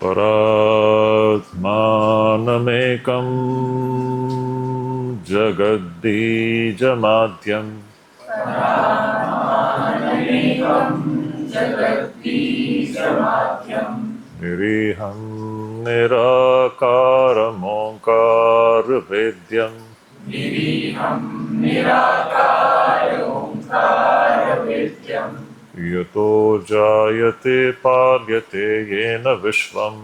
परात्मानमेकं जगद्बीजमाद्यं निरीहं निराकारमोङ्कारवेद्यं यतो जायते पाल्यते येन विश्वम्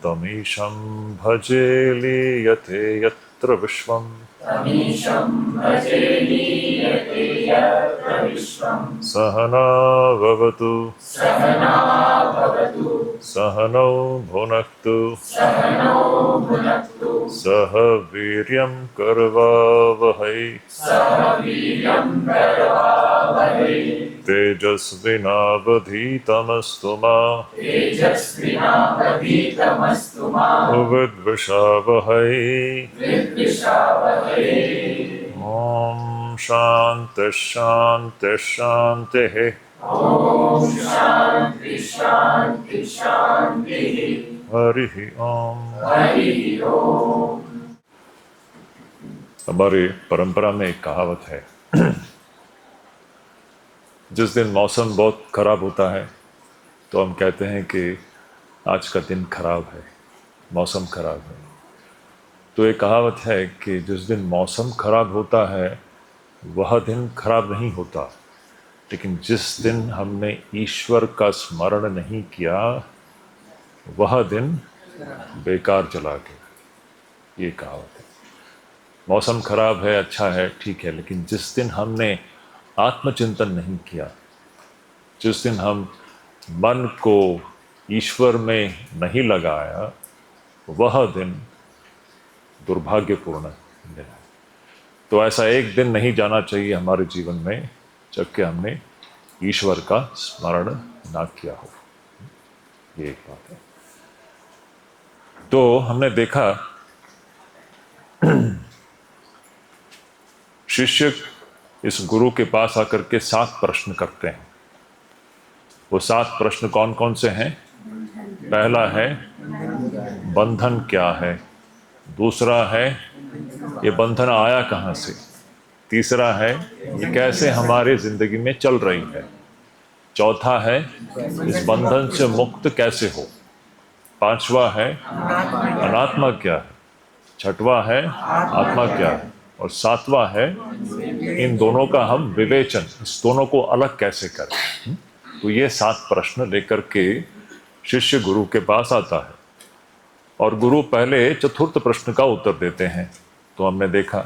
तमीशं भजे लीयते यत्र विश्वम् सहना भवतु सहनौ भुनक्तु सह वीर्यं करवावहै तेजस्विनावधीतमस्तु मा विद्विषावहै ॐ शान्ति शान्ति शान्तिः हरिः ओम। हमारी परंपरा में एक कहावत है, जिस दिन मौसम बहुत खराब होता है तो हम कहते हैं कि आज का दिन खराब है, मौसम खराब है। तो एक कहावत है कि जिस दिन मौसम खराब होता है वह दिन खराब नहीं होता, लेकिन जिस दिन हमने ईश्वर का स्मरण नहीं किया वह दिन बेकार चला गया। ये कहावत है। मौसम खराब है, अच्छा है, ठीक है, लेकिन जिस दिन हमने आत्मचिंतन नहीं किया, जिस दिन हम मन को ईश्वर में नहीं लगाया, वह दिन दुर्भाग्यपूर्ण दिन है। तो ऐसा एक दिन नहीं जाना चाहिए हमारे जीवन में जबकि हमने ईश्वर का स्मरण ना किया हो। ये एक बात है। तो हमने देखा शिष्य इस गुरु के पास आकर के 7 प्रश्न करते हैं। वो 7 प्रश्न कौन कौन से हैं? पहला है बंधन क्या है, दूसरा है ये बंधन आया कहाँ से, तीसरा है ये कैसे हमारे जिंदगी में चल रही है, चौथा है इस बंधन से मुक्त कैसे हो, पांचवा है अनात्मा क्या है, छठवां है आत्मा क्या है, और सातवां है इन दोनों का हम विवेचन, इस दोनों को अलग कैसे करें। तो ये 7 प्रश्न लेकर के शिष्य गुरु के पास आता है और गुरु पहले चतुर्थ प्रश्न का उत्तर देते हैं, तो हमने देखा।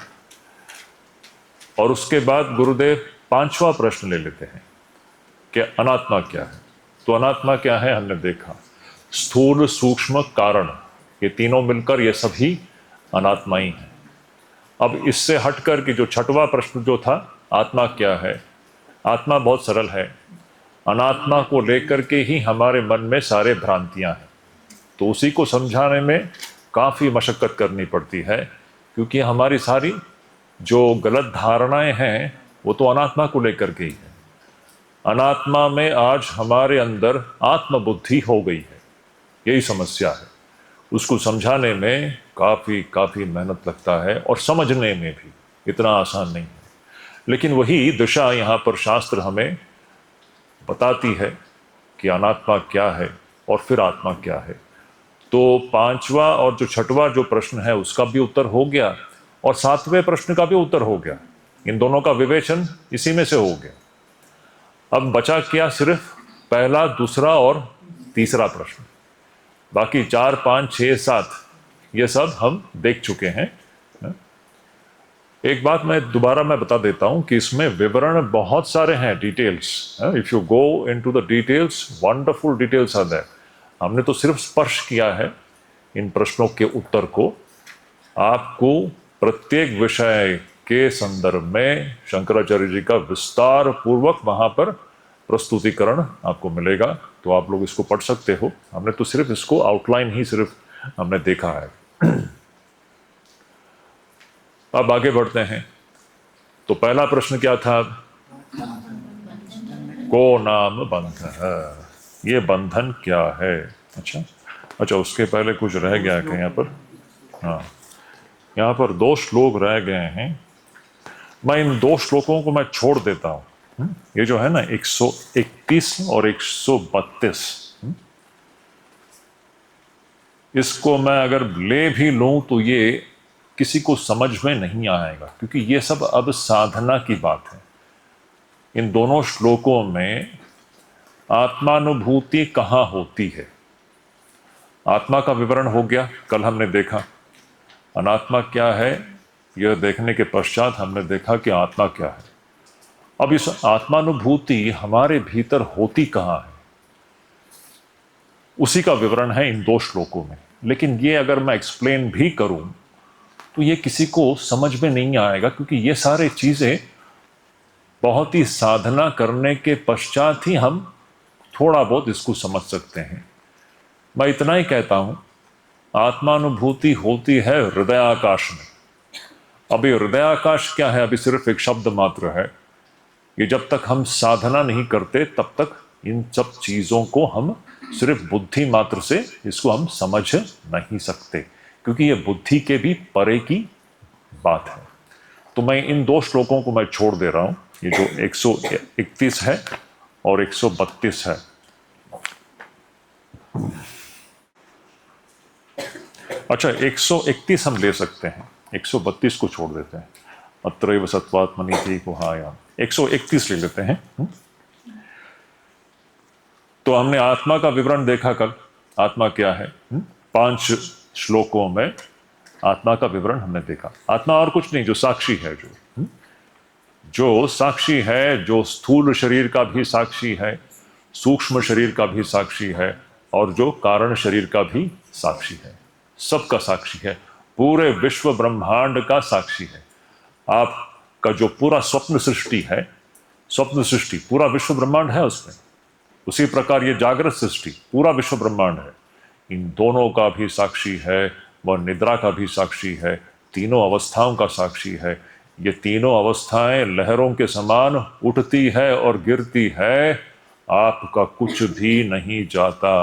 और उसके बाद गुरुदेव 5वां प्रश्न ले लेते हैं कि अनात्मा क्या है। तो अनात्मा क्या है हमने देखा, स्थूल सूक्ष्म कारण, ये तीनों मिलकर ये सभी अनात्मा ही हैं। अब इससे हटकर के जो 6वां प्रश्न जो था आत्मा क्या है, आत्मा बहुत सरल है। अनात्मा को लेकर के ही हमारे मन में सारे भ्रांतियां हैं, तो उसी को समझाने में काफ़ी मशक्क़त करनी पड़ती है, क्योंकि हमारी सारी जो गलत धारणाएं हैं वो तो अनात्मा को लेकर के ही है। अनात्मा में आज हमारे अंदर आत्मबुद्धि हो गई है, यही समस्या है। उसको समझाने में काफ़ी मेहनत लगता है और समझने में भी इतना आसान नहीं है। लेकिन वही दिशा यहाँ पर शास्त्र हमें बताती है कि अनात्मा क्या है और फिर आत्मा क्या है। तो 5वां और जो 6वां जो प्रश्न है उसका भी उत्तर हो गया और 7वें प्रश्न का भी उत्तर हो गया। इन दोनों का विवेचन इसी में से हो गया। अब बचा क्या सिर्फ पहला, दूसरा और तीसरा प्रश्न। बाकी 4, 5, 6, 7 ये सब हम देख चुके हैं। एक बात मैं दोबारा बता देता हूं कि इसमें विवरण बहुत सारे हैं, details. If you go into the details, wonderful details are there. हमने तो सिर्फ स्पर्श किया है इन प्रश्नों के उत्तर को। आपको प्रत्येक विषय के संदर्भ में शंकराचार्य जी का विस्तार पूर्वक वहां पर प्रस्तुतिकरण आपको मिलेगा, तो आप लोग इसको पढ़ सकते हो। हमने तो सिर्फ इसको आउटलाइन ही सिर्फ हमने देखा है। अब आगे बढ़ते हैं। तो पहला प्रश्न क्या था? को नाम बंध है, ये बंधन क्या है। अच्छा अच्छा, उसके पहले कुछ रह गया है यहाँ पर। हाँ, यहाँ पर 2 श्लोक रह गए हैं। मैं इन 2 श्लोकों को मैं छोड़ देता हूँ। ये जो है ना 131 और 132, इसको मैं अगर ले भी लूं तो ये किसी को समझ में नहीं आएगा, क्योंकि ये सब अब साधना की बात है। इन दोनों श्लोकों में आत्मानुभूति कहाँ होती है, आत्मा का विवरण हो गया, कल हमने देखा। अनात्मा क्या है, यह देखने के पश्चात हमने देखा कि आत्मा क्या है। अब इस आत्मानुभूति हमारे भीतर होती कहाँ है, उसी का विवरण है इन 2 श्लोकों में। लेकिन ये अगर मैं एक्सप्लेन भी करूं तो ये किसी को समझ में नहीं आएगा, क्योंकि ये सारे चीजें बहुत ही साधना करने के पश्चात ही हम थोड़ा बहुत इसको समझ सकते हैं। मैं इतना ही कहता हूं, आत्मानुभूति होती है हृदयाकाश में। अभी हृदयाकाश क्या है, अभी सिर्फ एक शब्द मात्र है। ये जब तक हम साधना नहीं करते तब तक इन सब चीजों को हम सिर्फ बुद्धि मात्र से इसको हम समझ नहीं सकते, क्योंकि ये बुद्धि के भी परे की बात है। तो मैं इन 2 श्लोकों को मैं छोड़ दे रहा हूं, ये जो 131 है और 132 है। अच्छा, 131 हम ले सकते हैं, 132 को छोड़ देते हैं। अत्रैव सत्वात्मनि थी गुहायाम, 131 ले लेते हैं। तो हमने आत्मा का विवरण देखा कल, आत्मा क्या है। 5 श्लोकों में आत्मा का विवरण हमने देखा। आत्मा और कुछ नहीं, जो साक्षी है, जो साक्षी है, जो स्थूल शरीर का भी साक्षी है, सूक्ष्म शरीर का भी साक्षी है, और जो कारण शरीर का भी साक्षी है, सबका साक्षी है, पूरे विश्व ब्रह्मांड का साक्षी है। आपका जो पूरा स्वप्न सृष्टि है, स्वप्न सृष्टि पूरा विश्व ब्रह्मांड है उसमें। उसी प्रकार ये जागृत सृष्टि पूरा विश्व ब्रह्मांड है। इन दोनों का भी साक्षी है, वह निद्रा का भी साक्षी है, तीनों अवस्थाओं का साक्षी है। ये तीनों अवस्थाएं लहरों के समान उठती है और गिरती है, आपका कुछ भी नहीं जाता,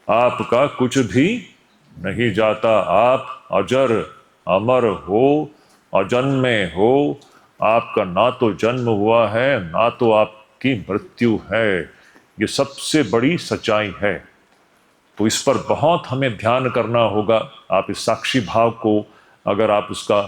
आपका कुछ भी नहीं जाता। आप अजर अमर हो, अजन्मे हो, आपका ना तो जन्म हुआ है ना तो आपकी मृत्यु है। ये सबसे बड़ी सच्चाई है। तो इस पर बहुत हमें ध्यान करना होगा। आप इस साक्षी भाव को अगर आप उसका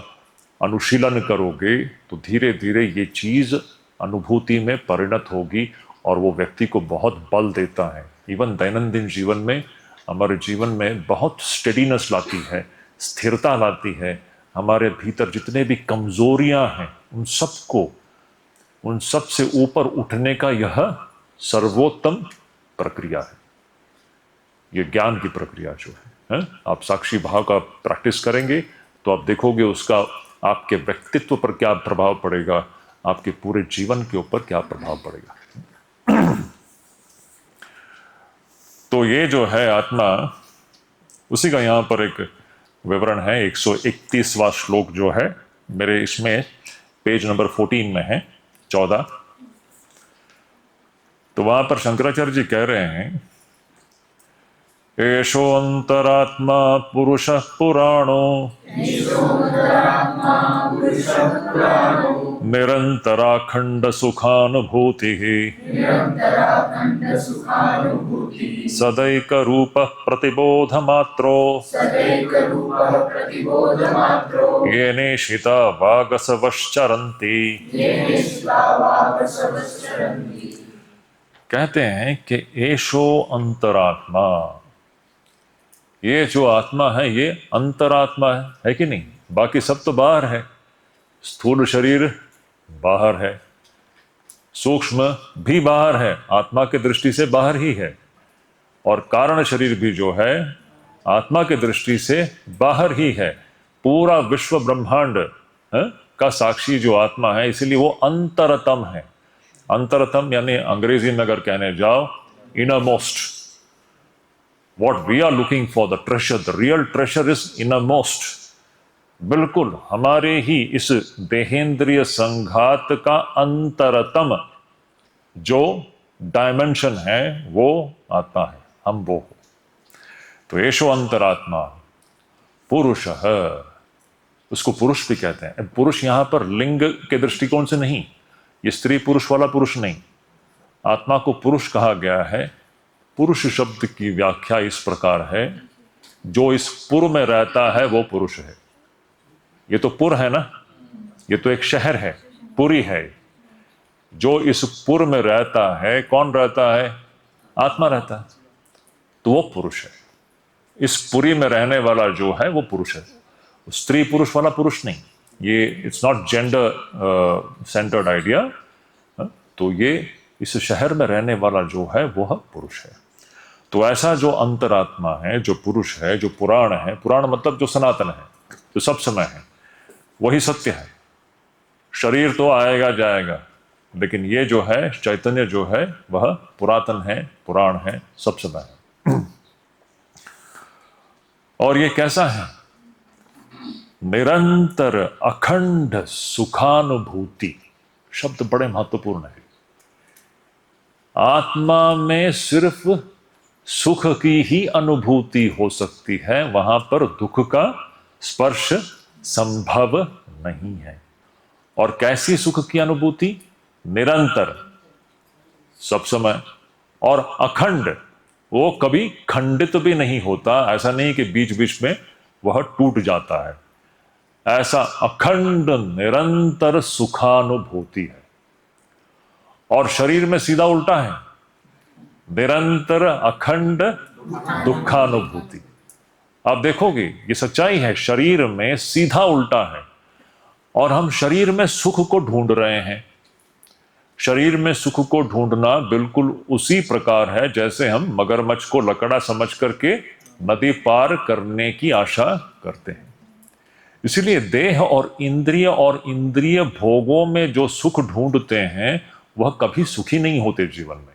अनुशीलन करोगे तो धीरे धीरे ये चीज अनुभूति में परिणत होगी और वो व्यक्ति को बहुत बल देता है। इवन दैनंदिन जीवन में, हमारे जीवन में बहुत स्टेडीनेस लाती है, स्थिरता लाती है। हमारे भीतर जितने भी कमजोरियां हैं उन सबको, उन सब से ऊपर उठने का यह सर्वोत्तम प्रक्रिया है, ये ज्ञान की प्रक्रिया जो है। आप साक्षी भाव का प्रैक्टिस करेंगे तो आप देखोगे उसका आपके व्यक्तित्व पर क्या प्रभाव पड़ेगा, आपके पूरे जीवन के ऊपर क्या प्रभाव पड़ेगा। तो ये जो है आत्मा, उसी का यहाँ पर एक विवरण है। 131वां श्लोक जो है मेरे इसमें पेज नंबर 14 में है, 14। तो वहां पर शंकराचार्य जी कह रहे हैं, एषो अंतरात्मा पुरुषः पुराणो निरंतराखंड सुखानुभूतिः सदैक रूपः प्रतिबोध मात्रो येनेशिता वागसवश्चरन्ति। कहते हैं कि एषो अंतरात्मा, ये जो आत्मा है ये अंतरात्मा है कि नहीं। बाकी सब तो बाहर है, स्थूल शरीर बाहर है, सूक्ष्म भी बाहर है, आत्मा के दृष्टि से बाहर ही है, और कारण शरीर भी जो है आत्मा के दृष्टि से बाहर ही है। पूरा विश्व ब्रह्मांड का साक्षी जो आत्मा है, इसलिए वो अंतरतम है। अंतरतम यानी अंग्रेजी में अगर कहने जाओ, innermost. What we are looking for, the treasure, the real treasure is innermost. बिल्कुल हमारे ही इस देहेंद्रिय संघात का अंतरतम जो डायमेंशन है वो आत्मा है, हम वो हो। तो एषो अंतरात्मा पुरुष है, उसको पुरुष भी कहते हैं। पुरुष यहां पर लिंग के दृष्टिकोण से नहीं, ये स्त्री पुरुष वाला पुरुष नहीं। आत्मा को पुरुष कहा गया है। पुरुष शब्द की व्याख्या इस प्रकार है, जो इस पुर में रहता है वो पुरुष है। ये तो पुर है ना, ये तो एक शहर है, पुरी है। जो इस पुर में रहता है, कौन रहता है? आत्मा रहता है, तो वो पुरुष है। इस पुरी में रहने वाला जो है वो पुरुष है, स्त्री पुरुष वाला पुरुष नहीं। ये it's not gender centred idea. तो ये इस शहर में रहने वाला जो है वह पुरुष है। तो ऐसा जो अंतरात्मा है, जो पुरुष है, जो पुराण है, पुराण मतलब जो सनातन है, जो सब समय है, वही सत्य है। शरीर तो आएगा जाएगा, लेकिन ये जो है चैतन्य जो है वह पुरातन है, पुराण है, सब समय है। और ये कैसा है? निरंतर अखंड सुखानुभूति। शब्द बड़े महत्वपूर्ण है। आत्मा में सिर्फ सुख की ही अनुभूति हो सकती है, वहां पर दुख का स्पर्श संभव नहीं है। और कैसी सुख की अनुभूति? निरंतर, सब समय, और अखंड। वो कभी खंडित भी नहीं होता, ऐसा नहीं कि बीच बीच में वह टूट जाता है। ऐसा अखंड निरंतर सुखानुभूति है। और शरीर में सीधा उल्टा है, निरंतर अखंड दुखानुभूति। आप देखोगे ये सच्चाई है, शरीर में सीधा उल्टा है। और हम शरीर में सुख को ढूंढ रहे हैं। शरीर में सुख को ढूंढना बिल्कुल उसी प्रकार है जैसे हम मगरमच्छ को लकड़ा समझ करके नदी पार करने की आशा करते हैं। इसीलिए देह और इंद्रिय भोगों में जो सुख ढूंढते हैं वह कभी सुखी नहीं होते जीवन में।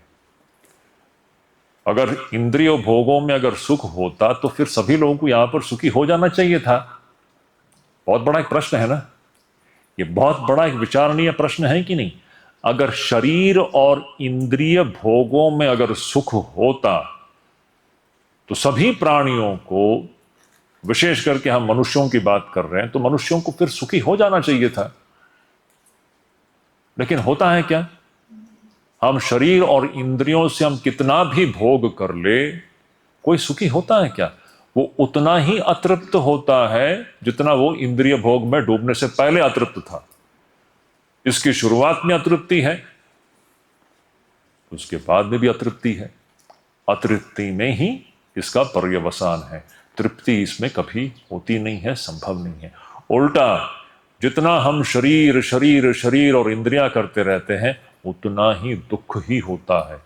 अगर इंद्रिय भोगों में अगर सुख होता तो फिर सभी लोगों को यहां पर सुखी हो जाना चाहिए था। बहुत बड़ा एक प्रश्न है ना, ये बहुत बड़ा एक विचारणीय प्रश्न है कि नहीं? अगर शरीर और इंद्रिय भोगों में अगर सुख होता तो सभी प्राणियों को, विशेष करके हम मनुष्यों की बात कर रहे हैं, तो मनुष्यों को फिर सुखी हो जाना चाहिए था। लेकिन होता है क्या? हम शरीर और इंद्रियों से हम कितना भी भोग कर ले, कोई सुखी होता है क्या? वो उतना ही अतृप्त होता है जितना वो इंद्रिय भोग में डूबने से पहले अतृप्त था। इसकी शुरुआत में अतृप्ति है, उसके बाद में भी अतृप्ति है। अतृप्ति में ही इसका पर्यवसान है। तृप्ति इसमें कभी होती नहीं है, संभव नहीं है। उल्टा, जितना हम शरीर शरीर शरीर और इंद्रियां करते रहते हैं उतना ही दुख ही होता है।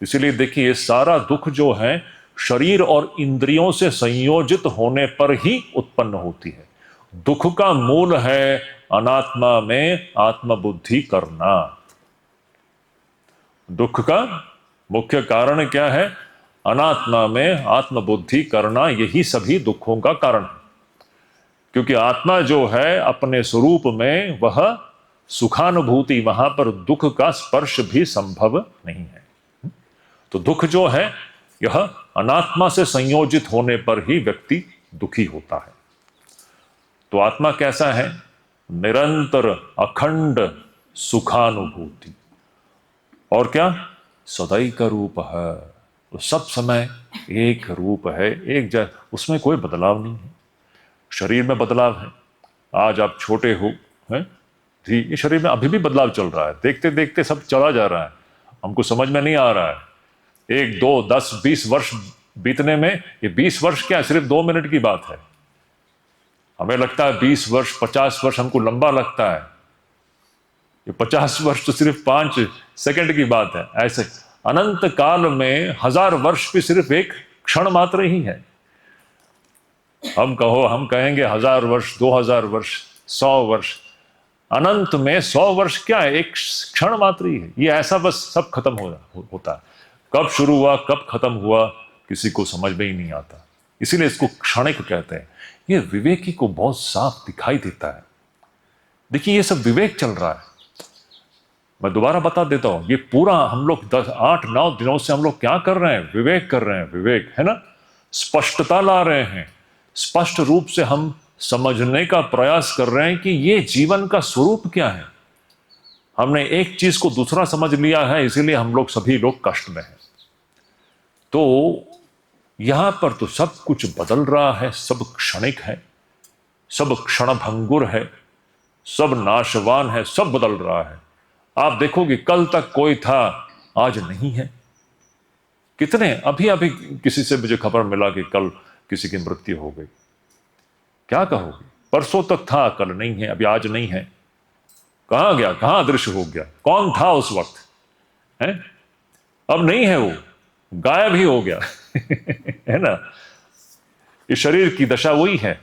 इसीलिए देखिए, सारा दुख जो है शरीर और इंद्रियों से संयोजित होने पर ही उत्पन्न होती है। दुख का मूल है अनात्मा में आत्मबुद्धि करना। दुख का मुख्य कारण क्या है? अनात्मा में आत्मबुद्धि करना। यही सभी दुखों का कारण है। क्योंकि आत्मा जो है अपने स्वरूप में वह सुखानुभूति, वहां पर दुख का स्पर्श भी संभव नहीं है। तो दुख जो है यह अनात्मा से संयोजित होने पर ही व्यक्ति दुखी होता है। तो आत्मा कैसा है? निरंतर अखंड सुखानुभूति। और क्या? सदैव रूप है। तो सब समय एक रूप है, एक उसमें कोई बदलाव नहीं है। शरीर में बदलाव है। आज आप छोटे हो हैं जी, ये शरीर में अभी भी बदलाव चल रहा है। देखते देखते सब चला जा रहा है, हमको समझ में नहीं आ रहा है। 1 2 10 20 वर्ष बीतने में, ये 20 वर्ष क्या, सिर्फ 2 मिनट की बात है। हमें लगता है 20 वर्ष 50 वर्ष हमको लंबा लगता है। ये 50 वर्ष तो सिर्फ 5 सेकंड की बात है। ऐसे अनंत काल में 1000 वर्ष भी सिर्फ एक क्षण मात्र ही है। हम कहेंगे 1000 वर्ष, 2000 वर्ष, 100 वर्ष। अनंत में 100 वर्ष क्या है? एक क्षण मात्र ही है। ये ऐसा बस सब खत्म होता है। कब शुरू हुआ कब खत्म हुआ किसी को समझ में ही नहीं आता। इसीलिए इसको क्षणिक कहते हैं। ये विवेकी को बहुत साफ दिखाई देता है। देखिए, ये सब विवेक चल रहा है। मैं दोबारा बता देता हूं, ये पूरा हम लोग 8-9 दिनों से हम लोग क्या कर रहे हैं? विवेक कर रहे हैं, विवेक, है ना? स्पष्टता ला रहे हैं, स्पष्ट रूप से हम समझने का प्रयास कर रहे हैं कि ये जीवन का स्वरूप क्या है। हमने एक चीज को दूसरा समझ लिया है, इसीलिए हम लोग सभी लोग कष्ट में हैं। तो यहां पर तो सब कुछ बदल रहा है, सब क्षणिक है, सब क्षणभंगुर है, सब नाशवान है, सब बदल रहा है। आप देखोगे कल तक कोई था, आज नहीं है। कितने अभी अभी किसी से मुझे खबर मिला कि कल किसी की मृत्यु हो गई। क्या कहोगे? परसों तक था, कल नहीं है, अभी आज नहीं है। कहां गया, कहां अदृश्य हो गया? कौन था उस वक्त? है अब नहीं है, वो गायब ही हो गया। है ना? इस शरीर की दशा वही है,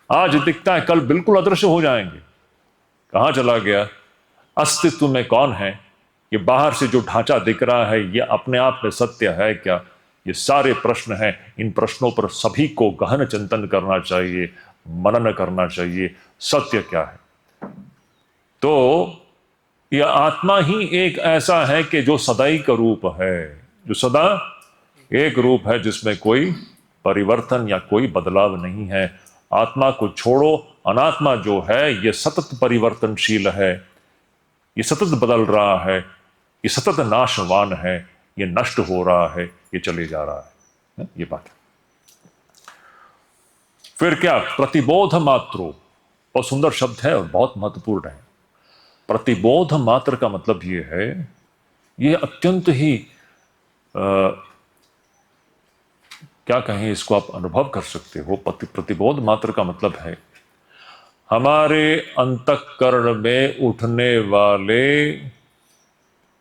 आज दिखता है, कल बिल्कुल अदृश्य हो जाएंगे। कहां चला गया? अस्तित्व में कौन है? ये बाहर से जो ढांचा दिख रहा है, ये अपने आप में सत्य है क्या? ये सारे प्रश्न हैं। इन प्रश्नों पर सभी को गहन चिंतन करना चाहिए, मनन करना चाहिए। सत्य क्या है? तो यह आत्मा ही एक ऐसा है कि जो सदाई का रूप है, जो सदा एक रूप है, जिसमें कोई परिवर्तन या कोई बदलाव नहीं है। आत्मा को छोड़ो, अनात्मा जो है यह सतत परिवर्तनशील है, ये सतत बदल रहा है, ये सतत नाशवान है, ये नष्ट हो रहा है, ये चले जा रहा है। ये बात है। फिर क्या? प्रतिबोध मात्रो, बहुत सुंदर शब्द है और बहुत महत्वपूर्ण है। प्रतिबोध मात्र का मतलब ये है, ये अत्यंत ही क्या कहें इसको, आप अनुभव कर सकते हो। प्रतिबोध मात्र का मतलब है हमारे अंतःकरण में उठने वाले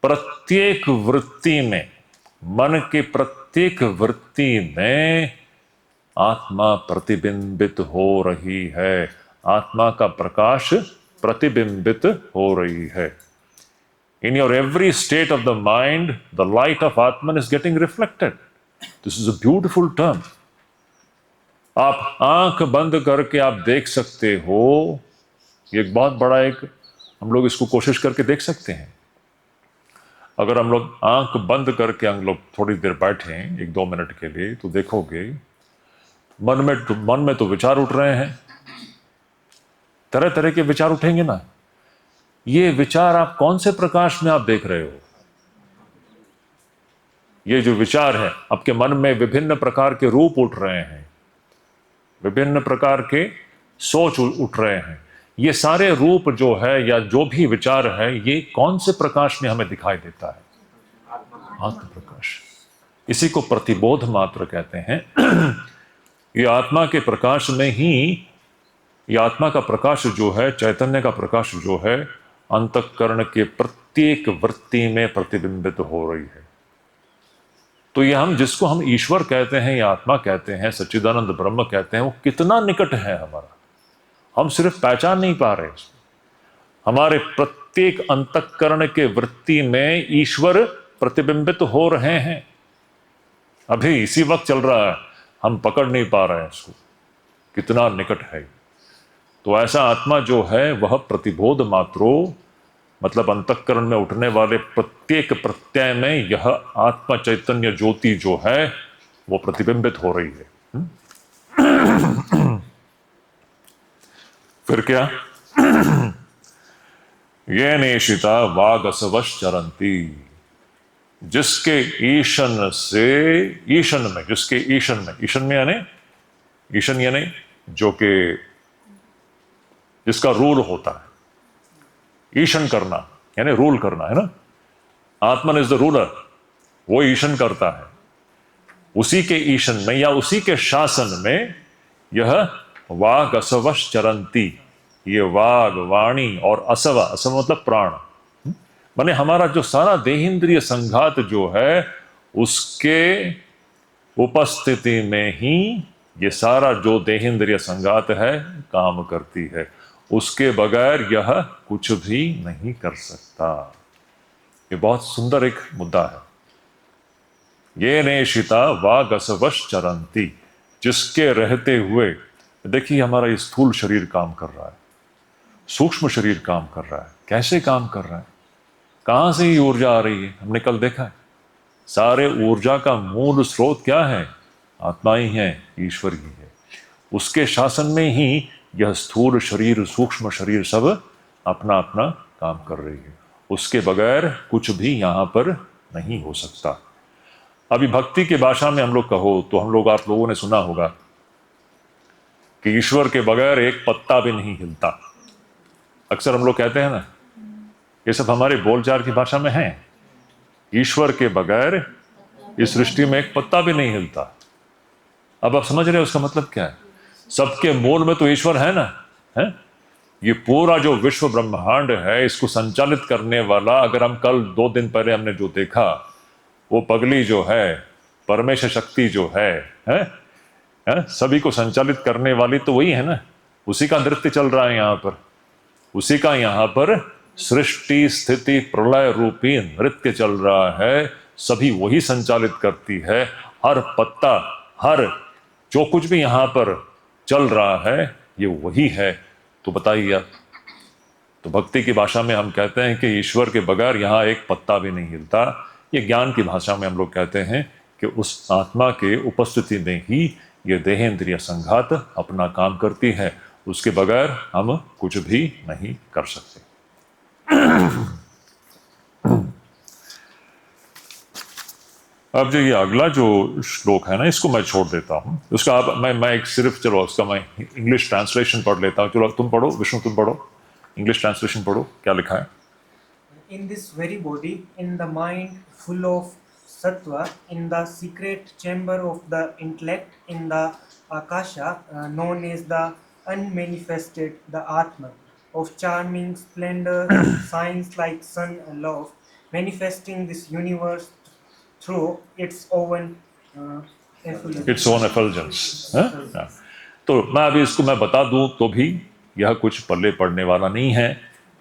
प्रत्येक वृत्ति में, मन के प्रत्येक वृत्ति में आत्मा प्रतिबिंबित हो रही है, आत्मा का प्रकाश प्रतिबिंबित हो रही है। In your every state of the mind, the light of Atman is getting reflected. This is a beautiful term. आप आंख बंद करके आप देख सकते हो, ये एक बहुत बड़ा एक, हम लोग इसको कोशिश करके देख सकते हैं। अगर हम लोग आंख बंद करके हम लोग थोड़ी देर बैठे 1-2 मिनट के लिए, तो देखोगे मन में तो विचार उठ रहे हैं, तरह तरह के विचार उठेंगे ना। ये विचार आप कौन से प्रकाश में आप देख रहे हो? ये जो विचार है, आपके मन में विभिन्न प्रकार के रूप उठ रहे हैं, विभिन्न प्रकार के सोच उठ रहे हैं। ये सारे रूप जो है या जो भी विचार है, ये कौन से प्रकाश में हमें दिखाई देता है? आत्म प्रकाश। इसी को प्रतिबोध मात्र कहते हैं। ये आत्मा के प्रकाश में ही, ये आत्मा का प्रकाश जो है, चैतन्य का प्रकाश जो है, अंतःकरण के प्रत्येक वृत्ति में प्रतिबिंबित हो रही है। तो ये हम जिसको हम ईश्वर कहते हैं या आत्मा कहते हैं, सच्चिदानंद ब्रह्म कहते हैं, वो कितना निकट है हमारा, हम सिर्फ पहचान नहीं पा रहे। हमारे प्रत्येक अंतःकरण के वृत्ति में ईश्वर प्रतिबिंबित हो रहे हैं। अभी इसी वक्त चल रहा है, हम पकड़ नहीं पा रहे हैं इसको, कितना निकट है। तो ऐसा आत्मा जो है वह प्रतिबोध मात्रो, मतलब अंतःकरण में उठने वाले प्रत्येक प्रत्यय में यह आत्मा चैतन्य ज्योति जो है वो प्रतिबिंबित हो रही है। फिर क्या? ये नेशिता वागसवश्चरन्ति, जिसके ईशन से, ईशन में, जिसके ईशन में, ईशन में यानी, ईशन यानी जो कि जिसका रूल होता है। ईशन करना यानी रूल करना, है ना? आत्मन इज द रूलर, वो ईशन करता है। उसी के ईशन में या उसी के शासन में यह वाग असवश्चरन्ति, ये वाग, वाणी और असव, असव मतलब प्राण, माने हमारा जो सारा देहेंद्रिय संघात जो है, उसके उपस्थिति में ही ये सारा जो देहेंद्रिय संघात है काम करती है। उसके बगैर यह कुछ भी नहीं कर सकता। ये बहुत सुंदर एक मुद्दा है। ये नेशिता वागसवश्चरन्ति, जिसके रहते हुए, देखिए हमारा ये स्थूल शरीर काम कर रहा है, सूक्ष्म शरीर काम कर रहा है। कैसे काम कर रहा है? कहां से ये ऊर्जा आ रही है? हमने कल देखा है, सारे ऊर्जा का मूल स्रोत क्या है? आत्मा ही है, ईश्वर ही है। उसके शासन में ही यह स्थूल शरीर, सूक्ष्म शरीर सब अपना अपना काम कर रही है। उसके बगैर कुछ भी यहां पर नहीं हो सकता। अभी भक्ति की भाषा में हम लोग कहो तो हम लोग, आप लोगों ने सुना होगा कि ईश्वर के बगैर एक पत्ता भी नहीं हिलता। अक्सर हम लोग कहते हैं ना, ये सब हमारे बोलचाल की भाषा में है, ईश्वर के बगैर इस सृष्टि में एक पत्ता भी नहीं हिलता। अब आप समझ रहे हो उसका मतलब क्या है? सबके मूल में तो ईश्वर है ना, है? ये पूरा जो विश्व ब्रह्मांड है, इसको संचालित करने वाला, अगर हम कल 2 दिन पहले हमने जो देखा, वो पगली जो है, परमेश्वर शक्ति जो है? सभी को संचालित करने वाली तो वही है ना, उसी का नृत्य चल रहा है यहाँ पर, उसी का यहाँ पर सृष्टि स्थिति प्रलय रूपी नृत्य चल रहा है। सभी वही संचालित करती है। हर पत्ता, हर जो कुछ भी यहाँ पर चल रहा है, ये वही है। तो बताइए आप, तो भक्ति की भाषा में हम कहते हैं कि ईश्वर के बगैर यहाँ एक पत्ता भी नहीं हिलता। ये ज्ञान की भाषा में हम लोग कहते हैं कि उस आत्मा के उपस्थिति में ही ये देहेंद्रिय संघात अपना काम करती है। उसके बगैर हम कुछ भी नहीं कर सकते। अब जो ये अगला जो श्लोक है ना, इसको मैं छोड़ देता हूं। उसका अब मैं एक सिर्फ, चलो उसका मैं इंग्लिश ट्रांसलेशन पढ़ लेता हूं। चलो तुम पढ़ो, विष्णु तुम पढ़ो, इंग्लिश ट्रांसलेशन पढ़ो, क्या लिखा है? In this very body, in the mind full of sattva, in the secret chamber of the intellect, in the akasha, known as the unmanifested, the atma, of charming splendor, shines like sun aloft, manifesting this universe through its own effulgence. Its own effulgence. तो मैं अभी इसको मैं बता दूं तो भी यह कुछ पल्ले पड़ने वाला नहीं है।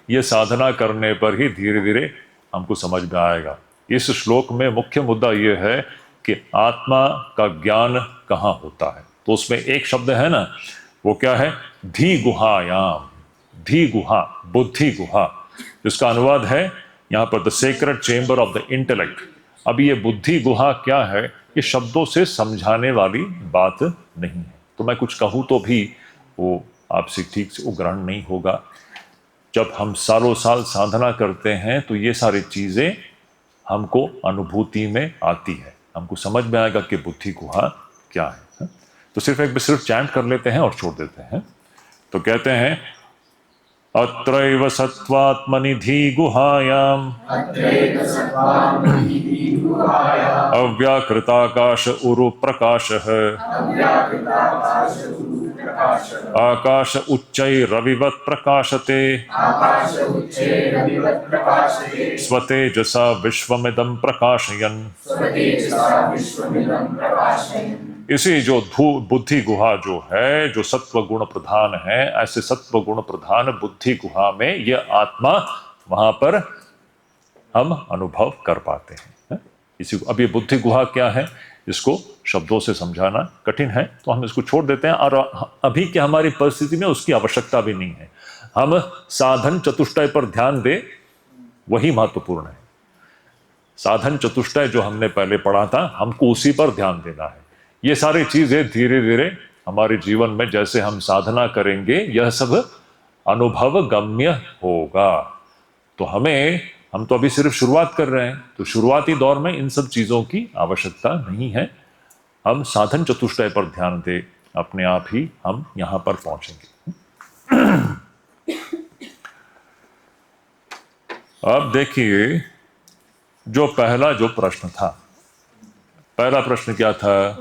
यह साधना करने पर ही धीरे धीरे हमको समझ में आएगा। इस श्लोक में मुख्य मुद्दा यह है कि आत्मा का ज्ञान कहाँ होता है। तो उसमें एक शब्द है ना, वो क्या है? धी गुहायाम। धी गुहा, बुद्धि गुहा, जिसका अनुवाद है यहाँ पर the secret chamber of the intellect. अब ये बुद्धि गुहा क्या है, ये शब्दों से समझाने वाली बात नहीं है। तो मैं कुछ कहूँ तो भी वो आपसे ठीक से ग्रहण नहीं होगा। जब हम सालों साल साधना करते हैं तो ये सारी चीज़ें हमको अनुभूति में आती है, हमको समझ में आएगा कि बुद्धि गुहा क्या है। तो सिर्फ चैंट कर लेते हैं और छोड़ देते हैं। तो कहते हैं, अत्रैव सत्त्वात्मनिधि गुहायाम अव्याकृताकाश उरु प्रकाशः आकाश उच्चैरविवत् प्रकाशते स्वतेजसा विश्वमिदं प्रकाशयन्। इसी जो बुद्धि गुहा जो है, जो सत्व गुण प्रधान है, ऐसे सत्व गुण प्रधान बुद्धि गुहा में यह आत्मा, वहां पर हम अनुभव कर पाते हैं। इसी को, अब ये बुद्धि गुहा क्या है, इसको शब्दों से समझाना कठिन है, तो हम इसको छोड़ देते हैं। और अभी की हमारी परिस्थिति में उसकी आवश्यकता भी नहीं है। हम साधन चतुष्टय पर ध्यान दें, वही महत्वपूर्ण है। साधन चतुष्टय जो हमने पहले पढ़ा था, हमको उसी पर ध्यान देना है। ये सारी चीजें धीरे धीरे हमारे जीवन में जैसे हम साधना करेंगे, यह सब अनुभव गम्य होगा। तो हम तो अभी सिर्फ शुरुआत कर रहे हैं, तो शुरुआती दौर में इन सब चीजों की आवश्यकता नहीं है। हम साधन चतुष्टय पर ध्यान दें, अपने आप ही हम यहां पर पहुंचेंगे। अब देखिए, जो पहला जो प्रश्न था, पहला प्रश्न क्या था?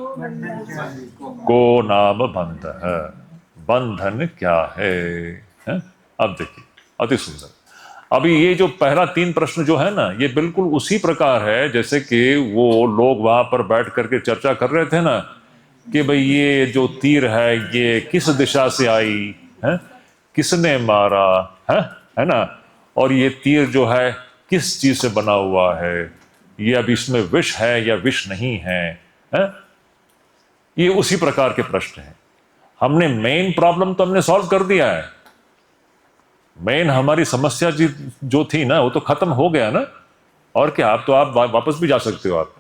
को नाम बंधः, बंधन क्या है? अब देखिए, अति सुंदर। अभी ये जो पहला 3 प्रश्न जो है ना, ये बिल्कुल उसी प्रकार है जैसे कि वो लोग वहां पर बैठ करके चर्चा कर रहे थे ना, कि भाई ये जो तीर है ये किस दिशा से आई है, किसने मारा है ना, और ये तीर जो है किस चीज से बना हुआ है, ये अब इसमें विष है या विष नहीं है? ये उसी प्रकार के प्रश्न हैं। हमने मेन प्रॉब्लम तो हमने सॉल्व कर दिया है। मेन हमारी समस्या जो थी ना वो तो खत्म हो गया ना। और क्या, आप तो आप वापस भी जा सकते हो आप।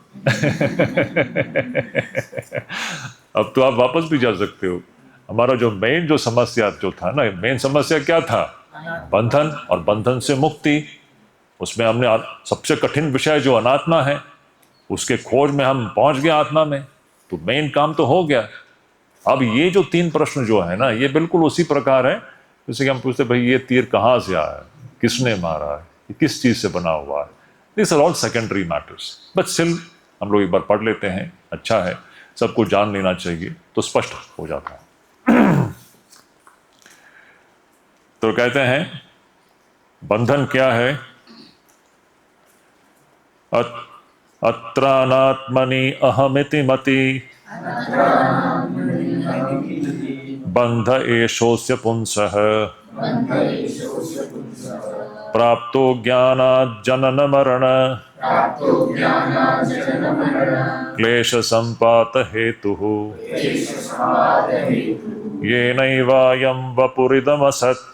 अब तो आप वापस भी जा सकते हो। हमारा जो मेन जो समस्या जो था ना, मेन समस्या क्या था? बंधन, और बंधन से मुक्ति। उसमें हमने सबसे कठिन विषय जो अनात्मा है उसके खोज में हम पहुंच गए आत्मा में, तो मेन काम तो हो गया। अब ये जो 3 प्रश्न जो है ना, ये बिल्कुल उसी प्रकार है जैसे कि हम पूछते भाई ये तीर कहाँ से आया है, किसने मारा है, ये किस चीज से बना हुआ है। This are all secondary matters, but still हम लोग एक बार पढ़ लेते हैं, अच्छा है, सबको जान लेना चाहिए तो स्पष्ट हो जाता है। तो कहते हैं बंधन क्या है? अत्रानात्मनि अहमिति मति बंध एषोऽस्य पुंसः प्राप्तो ज्ञानात् जनन मरण क्लेश संपात हेतुः येनैवायं वपुरिदमसत्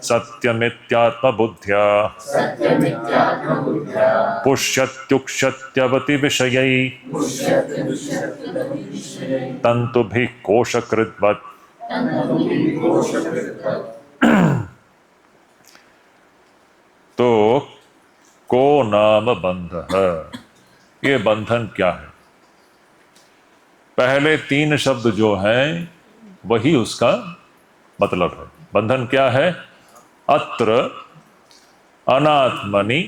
सत्यमित्यात्मबुद्ध्या पुष्यत्युक्ष्यत्यवति विषयै तन्तुभिः कोशकृद्वत्। तो को नाम बंधः, ये बंधन क्या है? पहले 3 शब्द जो हैं वही उसका मतलब है। बंधन क्या है? अत्र अनात्मनि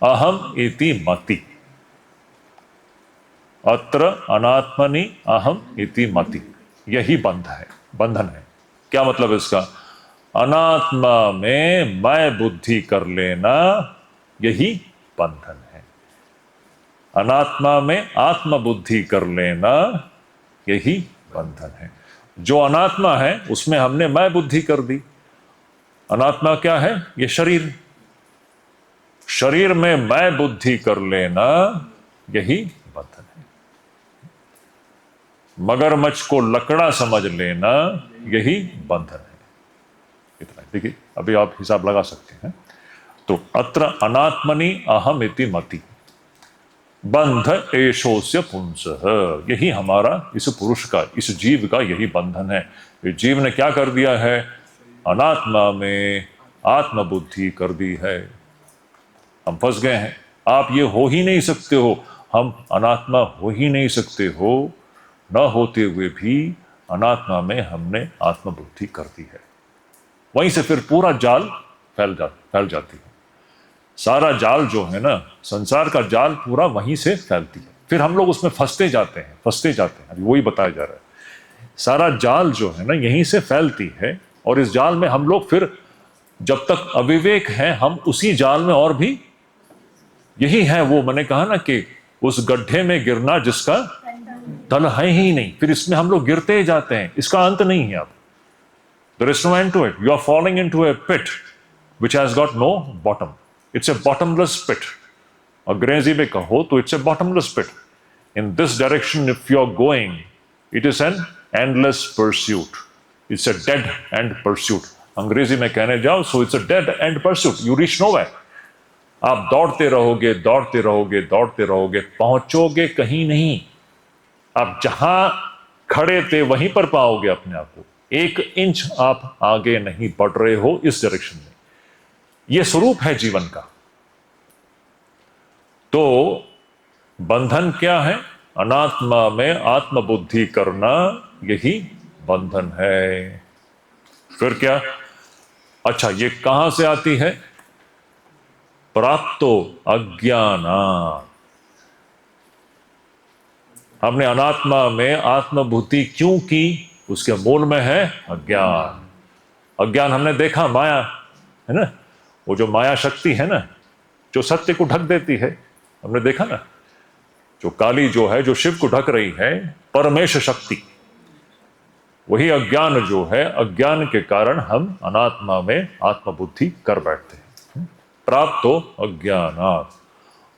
अहम इति मति। अत्र अनात्मनि अहम इति मति, यही बंधन है। क्या मतलब इसका? अनात्मा में मैं बुद्धि कर लेना, यही बंधन है। अनात्मा में आत्म बुद्धि कर लेना, यही बंधन है। जो अनात्मा है उसमें हमने मैं बुद्धि कर दी। अनात्मा क्या है? ये शरीर। शरीर में मैं बुद्धि कर लेना, यही बंधन है। मगरमच्छ को लकड़ा समझ लेना, यही बंधन है। इतना देखिए, अभी आप हिसाब लगा सकते हैं। तो अत्र अनात्मनि अहम इति मति बंध एषोऽस्य पुंसः, यही हमारा इस पुरुष का, इस जीव का यही बंधन है। ये जीव ने क्या कर दिया है? अनात्मा में आत्मबुद्धि कर दी है। हम फंस गए हैं। आप ये हो ही नहीं सकते हो, हम अनात्मा हो ही नहीं सकते हो। न होते हुए भी अनात्मा में हमने आत्मबुद्धि कर दी है। वहीं से फिर पूरा जाल फैल जाती है। सारा जाल जो है ना, संसार का जाल पूरा वहीं से फैलती है। फिर हम लोग उसमें फंसते जाते हैं। अभी वही बताया जा रहा है। सारा जाल जो है ना यहीं से फैलती है, और इस जाल में हम लोग फिर जब तक अविवेक है हम उसी जाल में और भी, यही है वो मैंने कहा ना कि उस गड्ढे में गिरना जिसका तल है ही नहीं, फिर इसमें हम लोग गिरते जाते हैं, इसका अंत नहीं है। अब there is no end to it. You are falling into a pit which has got no bottom. It's a bottomless pit. अंग्रेजी में कहो तो it's a bottomless pit. In this direction if you are going, it is an endless pursuit. It's a dead end pursuit. अंग्रेजी में कहने जाओ so it's a dead end pursuit. You reach nowhere. आप दौड़ते रहोगे, पहुंचोगे कहीं नहीं। आप जहां खड़े थे वहीं पर पाओगे अपने आप को। 1 इंच आप आगे नहीं बढ़ रहे हो इस डायरेक्शन में। यह स्वरूप है जीवन का। तो बंधन क्या है? अनात्मा में आत्मबुद्धि करना, यही बंधन है। फिर क्या? अच्छा, ये कहां से आती है? प्राप्तो अज्ञानात्। हमने अनात्मा में आत्मबुद्धि क्यों की? उसके मूल में है अज्ञान। अज्ञान हमने देखा, माया है ना, वो जो माया शक्ति है ना, जो सत्य को ढक देती है, हमने देखा ना, जो काली जो है, जो शिव को ढक रही है, परमेश शक्ति, वही अज्ञान जो है। अज्ञान के कारण हम अनात्मा में आत्मबुद्धि कर बैठते हैं। प्राप्तो अज्ञानात्।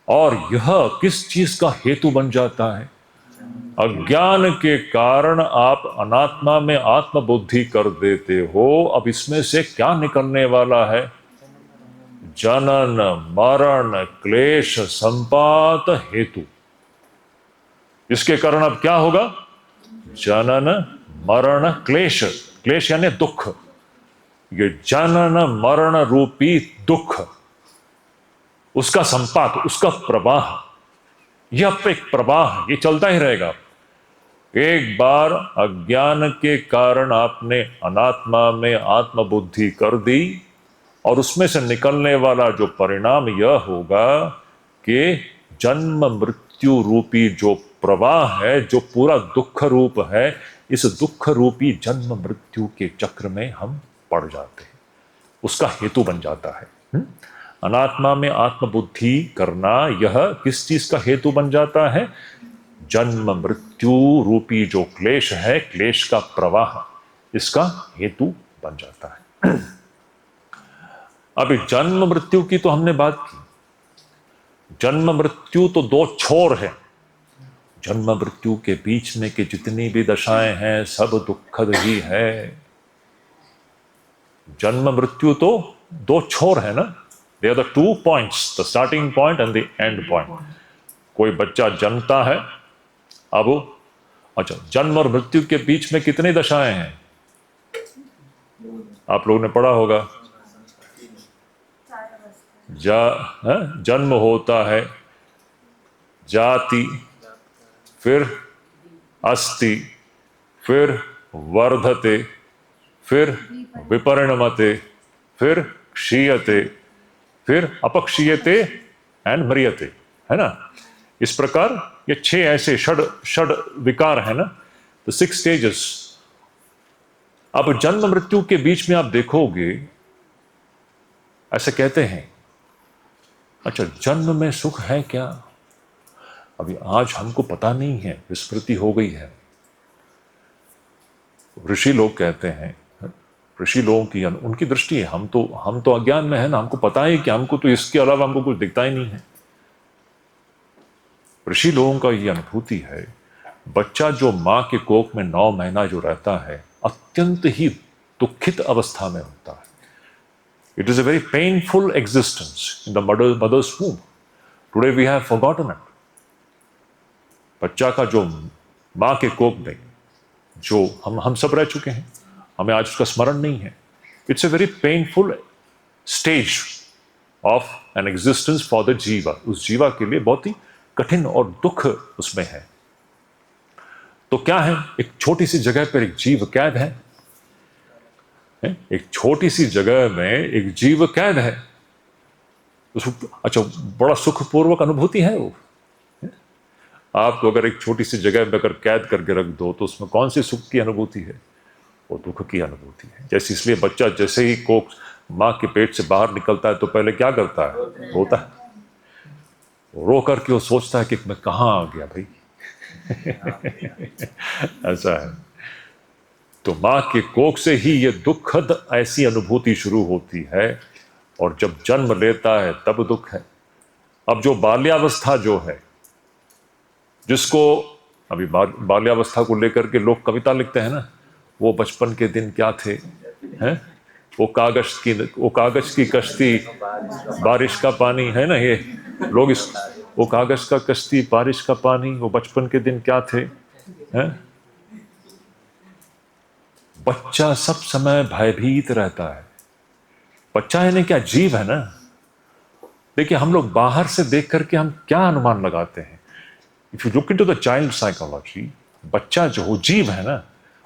और यह किस चीज का हेतु बन जाता है? अज्ञान के कारण आप अनात्मा में आत्मबुद्धि कर देते हो। अब इसमें से क्या निकलने वाला है? जनन मरण क्लेश संपात हेतु। इसके कारण अब क्या होगा? जनन मरण क्लेश। क्लेश यानी दुख। ये जनन मरण रूपी दुख, उसका संपात, उसका प्रवाह, यह एक प्रवाह, ये चलता ही रहेगा। एक बार अज्ञान के कारण आपने अनात्मा में आत्मबुद्धि कर दी और उसमें से निकलने वाला जो परिणाम यह होगा कि जन्म मृत्यु रूपी जो प्रवाह है, जो पूरा दुख रूप है, इस दुख रूपी जन्म मृत्यु के चक्र में हम पड़ जाते हैं, उसका हेतु बन जाता है। अनात्मा में आत्मबुद्धि करना यह किस चीज का हेतु बन जाता है? जन्म मृत्यु रूपी जो क्लेश है, क्लेश का प्रवाह, इसका हेतु बन जाता है। अभी जन्म मृत्यु की तो हमने बात की। जन्म मृत्यु तो दो छोर है। जन्म मृत्यु के बीच में के जितनी भी दशाएं हैं सब दुखद ही है। जन्म मृत्यु तो दो छोर है ना, they are the 2 points, the starting point and the end point. कोई बच्चा जन्मता है, अब अच्छा, जन्म और मृत्यु के बीच में कितनी दशाएं हैं? आप लोगों ने पढ़ा होगा। जन्म होता है, जाति, फिर अस्ति, फिर वर्धते, फिर विपरिणमते, फिर क्षीयते, फिर अपक्षीयते एंड म्रियते, है ना। इस प्रकार ये 6 ऐसे षड विकार है ना, तो 6 स्टेजेस। अब जन्म मृत्यु के बीच में आप देखोगे, ऐसे कहते हैं, अच्छा जन्म में सुख है क्या? अभी आज हमको पता नहीं है, विस्मृति हो गई है। ऋषि लोग कहते हैं, ऋषि लोगों की उनकी दृष्टि है, हम तो अज्ञान में है ना, हमको पता है कि हमको तो इसके अलावा हमको कुछ दिखता ही नहीं है। ऋषि लोगों का ये अनुभूति है, बच्चा जो मां के कोख में 9 महीना जो रहता है, अत्यंत ही दुखित अवस्था में होता है। It is a very painful existence in the mother's womb. Today we have forgotten it. बच्चा का जो मां के कोख में जो हम सब रह चुके हैं, हमें आज उसका स्मरण नहीं है। It's a very painful stage of an existence for the जीवा। उस जीवा के लिए बहुत ही कठिन और दुख उसमें है। तो क्या है, एक छोटी सी जगह पर एक जीव कैद है। एक छोटी सी जगह में एक जीव कैद है। उसको अच्छा बड़ा सुखपूर्वक अनुभूति है वो। आपको अगर एक छोटी सी जगह में अगर कैद करके रख दो तो उसमें कौन सी सुख की अनुभूति है? वो दुख की अनुभूति है। जैसे इसलिए बच्चा जैसे ही कोख मां के पेट से बाहर निकलता है तो पहले क्या करता है? रोता है। रो करके वो सोचता है कि मैं कहां आ गया भाई। ऐसा है। तो मां के कोख से ही ये दुखद ऐसी अनुभूति शुरू होती है, और जब जन्म लेता है तब दुख है। अब जो बाल्यावस्था जो है, जिसको अभी बाल्यावस्था को लेकर के लोग कविता लिखते हैं ना, वो बचपन के दिन क्या थे, हैं? वो कागज की कश्ती, बारिश का पानी, है ना, ये लोग वो कागज का कश्ती, बारिश का पानी, वो बचपन के दिन क्या थे, हैं? बच्चा सब समय भयभीत रहता है। बच्चा यानी क्या? जीव है ना। देखिए, हम लोग बाहर से देख करके हम क्या अनुमान लगाते हैं। If you look into the child psychology, बच्चा जो हो जीव है ना,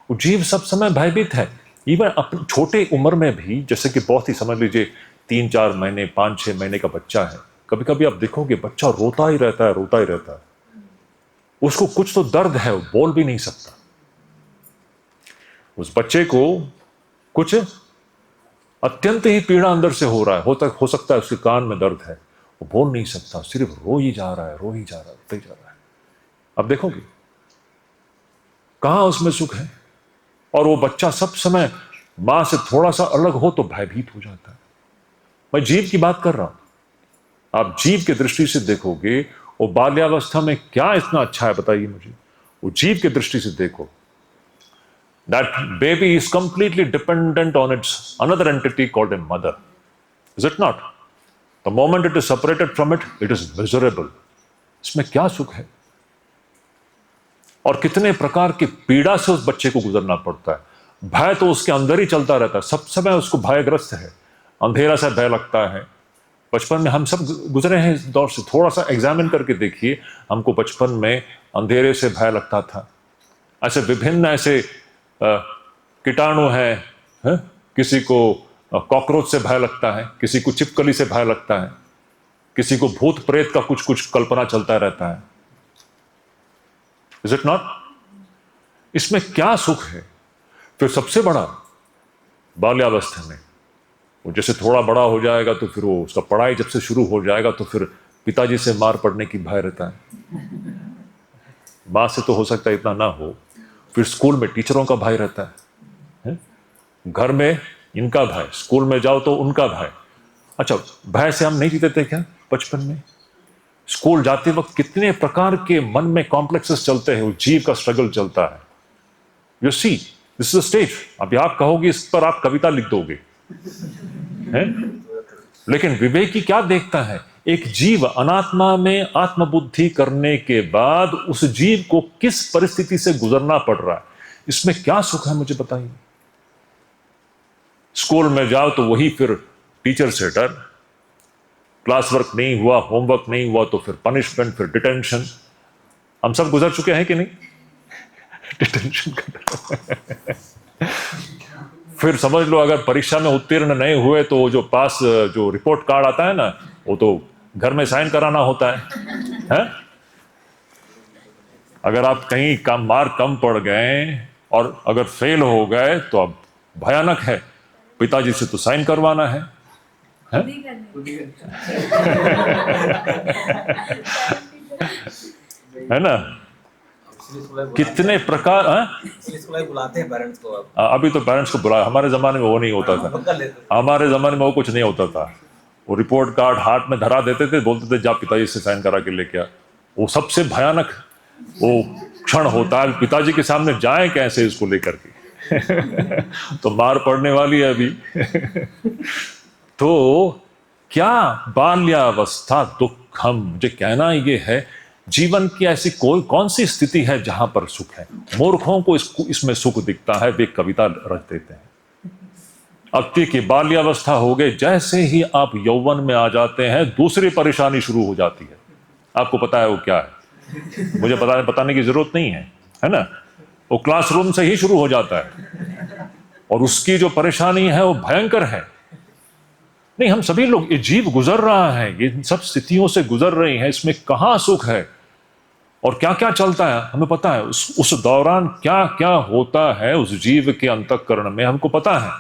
वो जीव सब समय भयभीत है। इवन अपनी छोटे उम्र में भी, जैसे कि बहुत ही समझ लीजिए 3-4 महीने 5-6 महीने का बच्चा है, कभी कभी आप देखोगे बच्चा रोता ही रहता है, रोता ही रहता है। उसको कुछ तो दर्द है, वो बोल भी नहीं सकता। उस बच्चे को कुछ अत्यंत ही पीड़ा अंदर से हो रहा है, हो सकता है उसके कान में दर्द है, वो बोल नहीं सकता, सिर्फ रो ही जा रहा है, रो ही जा रहा है, रोते ही जा रहा है। अब देखोगे कहां उसमें सुख है। और वो बच्चा सब समय मां से थोड़ा सा अलग हो तो भयभीत हो जाता है। मैं जीव की बात कर रहा हूं। आप जीव की दृष्टि से देखोगे, वो बाल्यावस्था में क्या इतना अच्छा है बताइए मुझे। वो जीव की दृष्टि से देखो, that baby is completely dependent on its another entity called a mother, is it not? The moment it is separated from it, it is miserable. इसमें क्या सुख है? और कितने प्रकार की पीड़ा से उस बच्चे को गुजरना पड़ता है। भय तो उसके अंदर ही चलता रहता है, सब समय उसको भयग्रस्त है, अंधेरा से भय लगता है। बचपन में हम सब गुजरे हैं इस दौर से, थोड़ा सा एग्जामिन करके देखिए, हमको बचपन में अंधेरे से भय लगता था। ऐसे विभिन्न ऐसे कीटाणु हैं, किसी को कॉकरोच से भय लगता है, किसी को छिपकली से भय लगता है, किसी को भूत प्रेत का कुछ कुछ कल्पना चलता रहता है। Is it not? इसमें क्या सुख है? फिर सबसे बड़ा बाल्यावस्था में, वो जैसे थोड़ा बड़ा हो जाएगा तो फिर वो उसका पढ़ाई जब से शुरू हो जाएगा तो फिर पिताजी से मार पड़ने की भय रहता है। माँ से तो हो सकता है इतना ना हो, फिर स्कूल में टीचरों का भय रहता है, घर में इनका भय, स्कूल में जाओ तो उनका भय। अच्छा, भय से हम नहीं जीते थे क्या बचपन में? स्कूल जाते वक्त कितने प्रकार के मन में कॉम्प्लेक्सेस चलते हैं, वो जीव का स्ट्रगल चलता है। You see, this is the stage. अभी आप कहोगे इस पर आप कविता लिख दोगे, हैं? लेकिन विवेकी क्या देखता है? एक जीव अनात्मा में आत्मबुद्धि करने के बाद उस जीव को किस परिस्थिति से गुजरना पड़ रहा है, इसमें क्या सुख है मुझे बताइए। स्कूल में जाओ तो वही फिर टीचर से डर, क्लास वर्क नहीं हुआ, होमवर्क नहीं हुआ तो फिर पनिशमेंट, फिर डिटेंशन। हम सब गुजर चुके हैं कि नहीं? डिटेंशन का फिर समझ लो अगर परीक्षा में उत्तीर्ण नहीं हुए तो जो पास जो रिपोर्ट कार्ड आता है ना, वो तो घर में साइन कराना होता है? अगर आप कहीं कम मार्क कम पड़ गए और अगर फेल हो गए तो अब भयानक है, पिताजी से तो साइन करवाना है? है ना? कितने प्रकार बुलाते हैं पेरेंट्स को। अभी तो पेरेंट्स को बुला, हमारे जमाने में वो नहीं होता था। हमारे जमाने में वो कुछ नहीं होता था। वो रिपोर्ट कार्ड हाथ में धरा देते थे, बोलते थे जा पिताजी से साइन करा के लेके आ। वो सबसे भयानक वो क्षण होता है, पिताजी के सामने जाए कैसे इसको लेकर के तो मार पड़ने वाली है अभी तो क्या बाल्यावस्था दुखम, मुझे कहना ये है, जीवन की ऐसी कोई कौन सी स्थिति है जहां पर सुख है? मूर्खों को इसमें सुख दिखता है, वे कविता रच देते हैं। अति की बाल्यावस्था हो गए, जैसे ही आप यौवन में आ जाते हैं दूसरी परेशानी शुरू हो जाती है। आपको पता है वो क्या है? मुझे बताने की जरूरत नहीं है ना? वो क्लासरूम से ही शुरू हो जाता है और उसकी जो परेशानी है वो भयंकर है। नहीं, हम सभी लोग, ये जीव गुजर रहा है, ये सब स्थितियों से गुजर रही है, इसमें कहां सुख है और क्या क्या चलता है हमें पता है। उस दौरान क्या क्या होता है उस जीव के अंतःकरण में हमको पता है।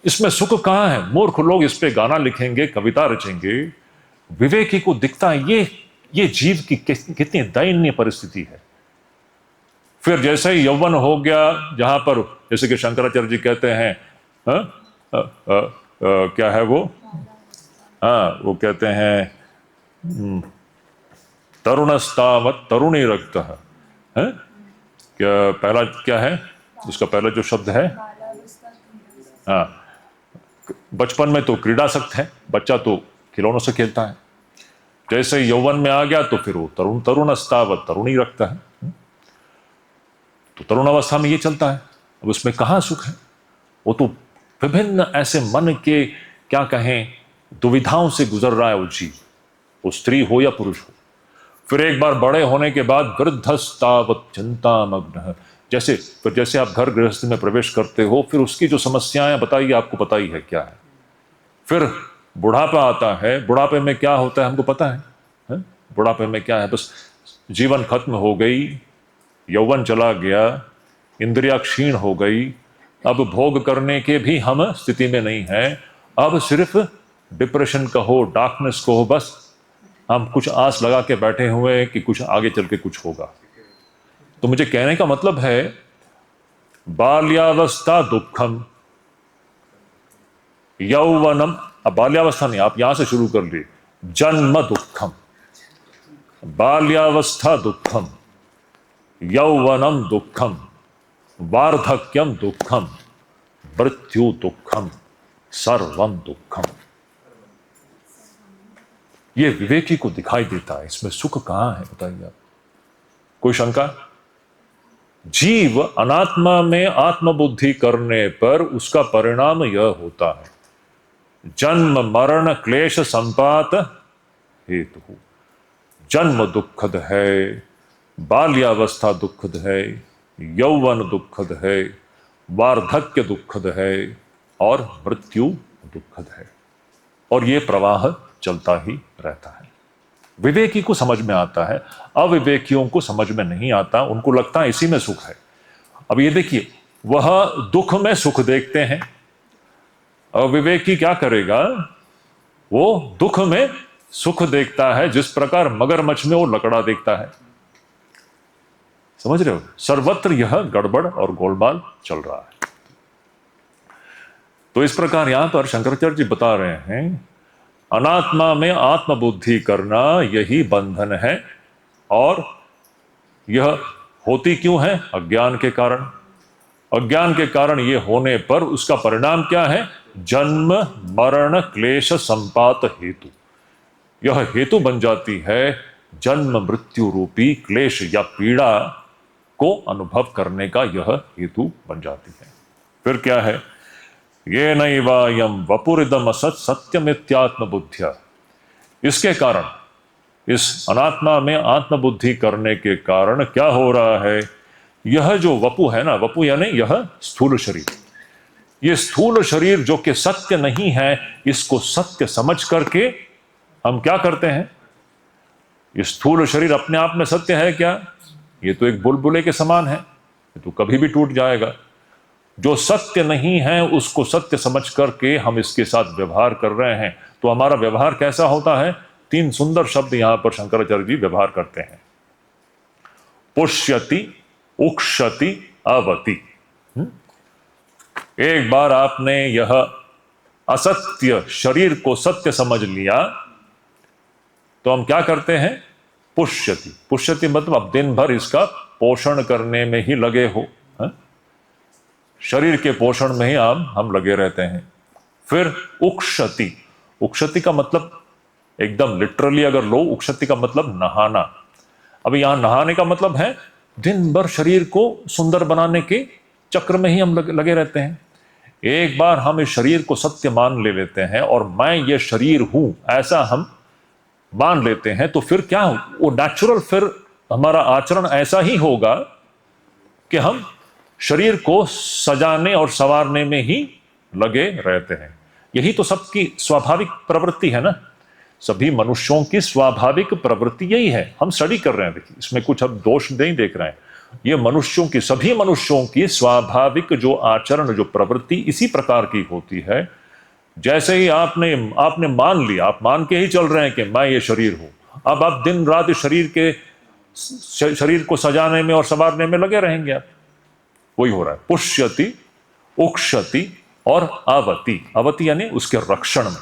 इसमें सुख कहां है? मूर्ख लोग इस पे गाना लिखेंगे, कविता रचेंगे। विवेकी को दिखता है ये जीव की कितनी दयनीय परिस्थिति है। फिर जैसे ही यौवन हो गया, जहां पर जैसे कि शंकराचार्य जी कहते हैं, क्या है वो? वो कहते हैं तरुणस्तावत् तरुणी रक्त है। क्या पहला क्या है उसका पहला जो शब्द है? बचपन में तो क्रीडासक्त है, बच्चा तो खिलौनों से खेलता है। जैसे यौवन में आ गया तो फिर वो तरुणस्तावत् तरुणी रक्त है। तो तरुण अवस्था में ये चलता है। अब उसमें कहां सुख है? वो तो विभिन्न ऐसे मन के क्या कहें दुविधाओं से गुजर रहा है वो जीव, वो स्त्री हो या पुरुष हो। फिर एक बार बड़े होने के बाद वृद्धस्तावत् चिंतामग्न, जैसे आप घर गृहस्थी में प्रवेश करते हो, फिर उसकी जो समस्याएं बताइए, आपको पता ही है क्या है। फिर बुढ़ापा आता है, बुढ़ापे में क्या होता है हमको पता है? बुढ़ापे में क्या है? बस जीवन खत्म हो गई, यौवन चला गया, इंद्रिया क्षीण हो गई, अब भोग करने के भी हम स्थिति में नहीं है। अब सिर्फ डिप्रेशन कहो, डार्कनेस कहो, बस हम कुछ आस लगा के बैठे हुए हैं कि कुछ आगे चल के कुछ होगा। तो मुझे कहने का मतलब है बाल्यावस्था दुखम, यौवनम, अब बाल्यावस्था नहीं, आप यहां से शुरू कर लिए, जन्म दुखम, बाल्यावस्था दुखम, यौवनम दुखम, वार्धक्यम दुखम, मृत्यु दुखम, सर्वम दुखम। ये विवेकी को दिखाई देता है। इसमें सुख कहां है बताइए आप? कोई शंका? जीव अनात्मा में आत्मबुद्धि करने पर उसका परिणाम यह होता है, जन्म मरण क्लेश संपात हेतु। जन्म दुखद है, बाल्यावस्था दुखद है, यौवन दुखद है, वार्धक्य दुखद है और मृत्यु दुखद है। और ये प्रवाह चलता ही रहता है। विवेकी को समझ में आता है, अविवेकियों को समझ में नहीं आता, उनको लगता है इसी में सुख है। अब ये देखिए, वह दुख में सुख देखते हैं। अविवेकी क्या करेगा? वो दुख में सुख देखता है, जिस प्रकार मगरमच्छ में वो लकड़ा देखता है। समझ रहे हो? सर्वत्र यह गड़बड़ और गोलमाल चल रहा है। तो इस प्रकार यहां पर शंकराचार्य जी बता रहे हैं, अनात्मा में आत्मबुद्धि करना यही बंधन है। और यह होती क्यों है? अज्ञान के कारण। अज्ञान के कारण यह होने पर उसका परिणाम क्या है? जन्म मरण क्लेश संपात हेतु। यह हेतु बन जाती है जन्म मृत्यु रूपी क्लेश या पीड़ा को अनुभव करने का, यह हेतु बन जाती है। फिर क्या है? ये नैवायम वपुरिदम असत सत्यमित्यात्म बुद्धिया। इसके कारण, इस अनात्मा में आत्मबुद्धि करने के कारण क्या हो रहा है? यह जो वपु है ना, वपु यानी यह स्थूल शरीर, ये स्थूल शरीर जो कि सत्य नहीं है, इसको सत्य समझ करके हम क्या करते हैं? ये स्थूल शरीर अपने आप में सत्य है क्या? ये तो एक बुलबुले के समान है, ये तो कभी भी टूट जाएगा। जो सत्य नहीं है उसको सत्य समझ करके हम इसके साथ व्यवहार कर रहे हैं। तो हमारा व्यवहार कैसा होता है? 3 सुंदर शब्द यहां पर शंकराचार्य जी व्यवहार करते हैं, पुष्यति, उक्षति, अवति। एक बार आपने यह असत्य शरीर को सत्य समझ लिया तो हम क्या करते हैं? पुष्यति। पुष्यति मतलब अब दिन भर इसका पोषण करने में ही लगे हो, शरीर के पोषण में ही हम लगे रहते हैं। फिर उक्षति। उक्षति का मतलब एकदम लिटरली अगर लो, उक्षति का मतलब नहाना। अब यहां नहाने का मतलब है दिन भर शरीर को सुंदर बनाने के चक्र में ही हम लगे रहते हैं। एक बार हम इस शरीर को सत्य मान ले लेते हैं और मैं ये शरीर हूं ऐसा हम मान लेते हैं, तो फिर क्या हो? वो नेचुरल फिर हमारा आचरण ऐसा ही होगा कि हम शरीर को सजाने और संवारने में ही लगे रहते हैं। यही तो सबकी स्वाभाविक प्रवृत्ति है ना, सभी मनुष्यों की स्वाभाविक प्रवृत्ति यही है। हम स्टडी कर रहे हैं, देखिए इसमें कुछ अब दोष नहीं देख रहे हैं। ये मनुष्यों की, सभी मनुष्यों की स्वाभाविक जो आचरण, जो प्रवृत्ति इसी प्रकार की होती है। जैसे ही आपने मान लिया, आप मान के ही चल रहे हैं कि मैं ये शरीर हूं, अब आप दिन रात शरीर को सजाने में और संवारने में लगे रहेंगे आप। वही हो रहा है, पुष्यति, उक्षति और अवति। अवति यानी उसके रक्षण में।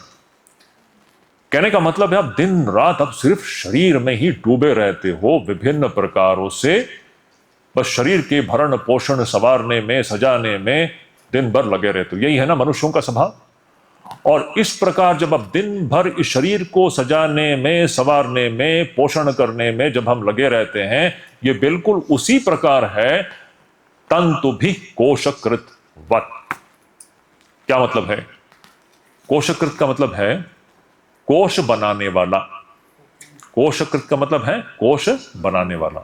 कहने का मतलब है आप दिन रात अब सिर्फ शरीर में ही डूबे रहते हो, विभिन्न प्रकारों से बस शरीर के भरण पोषण, संवारने में, सजाने में दिन भर लगे रहते हो। यही है ना मनुष्यों का स्वभाव। और इस प्रकार जब अब दिन भर इस शरीर को सजाने में, संवारने में, पोषण करने में जब हम लगे रहते हैं, ये बिल्कुल उसी प्रकार है तंतु भी कोशकृत वत। क्या मतलब है? कोशकृत का मतलब है कोश बनाने वाला। कोशकृत का मतलब है कोश बनाने वाला।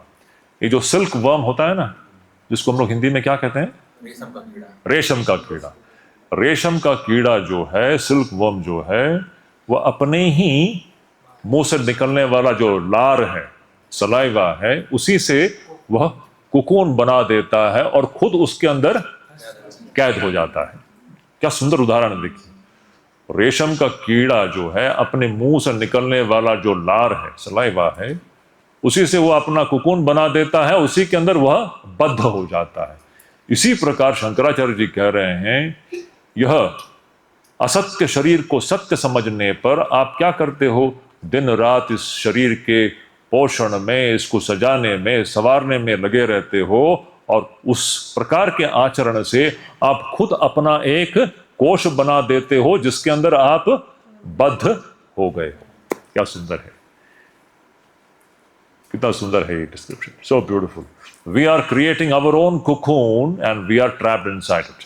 ये जो सिल्क वर्म होता है ना, जिसको हम लोग हिंदी में क्या कहते हैं? रेशम का कीड़ा। रेशम का कीड़ा। रेशम का कीड़ा जो है, सिल्क वर्म जो है, वह अपने ही मुंह से निकलने वाला जो लार है, सलाइवा है, उसी से वह कुकून बना देता है और खुद उसके अंदर कैद हो जाता है। क्या सुंदर उदाहरण देखिए। रेशम का कीड़ा जो है, अपने मुंह से निकलने वाला जो लार है, सलाइवा है, उसी से वो अपना कुकून बना देता है, उसी के अंदर वह बद्ध हो जाता है। इसी प्रकार शंकराचार्य जी कह रहे हैं, यह असत्य शरीर को सत्य समझने पर आप क्या करते हो? दिन रात इस शरीर के पोषण में, इसको सजाने में, संवारने में लगे रहते हो, और उस प्रकार के आचरण से आप खुद अपना एक कोष बना देते हो जिसके अंदर आप बद्ध हो गए हो। क्या सुंदर है, कितना सुंदर है ये description, so beautiful. We are creating our own cocoon and we are trapped inside it.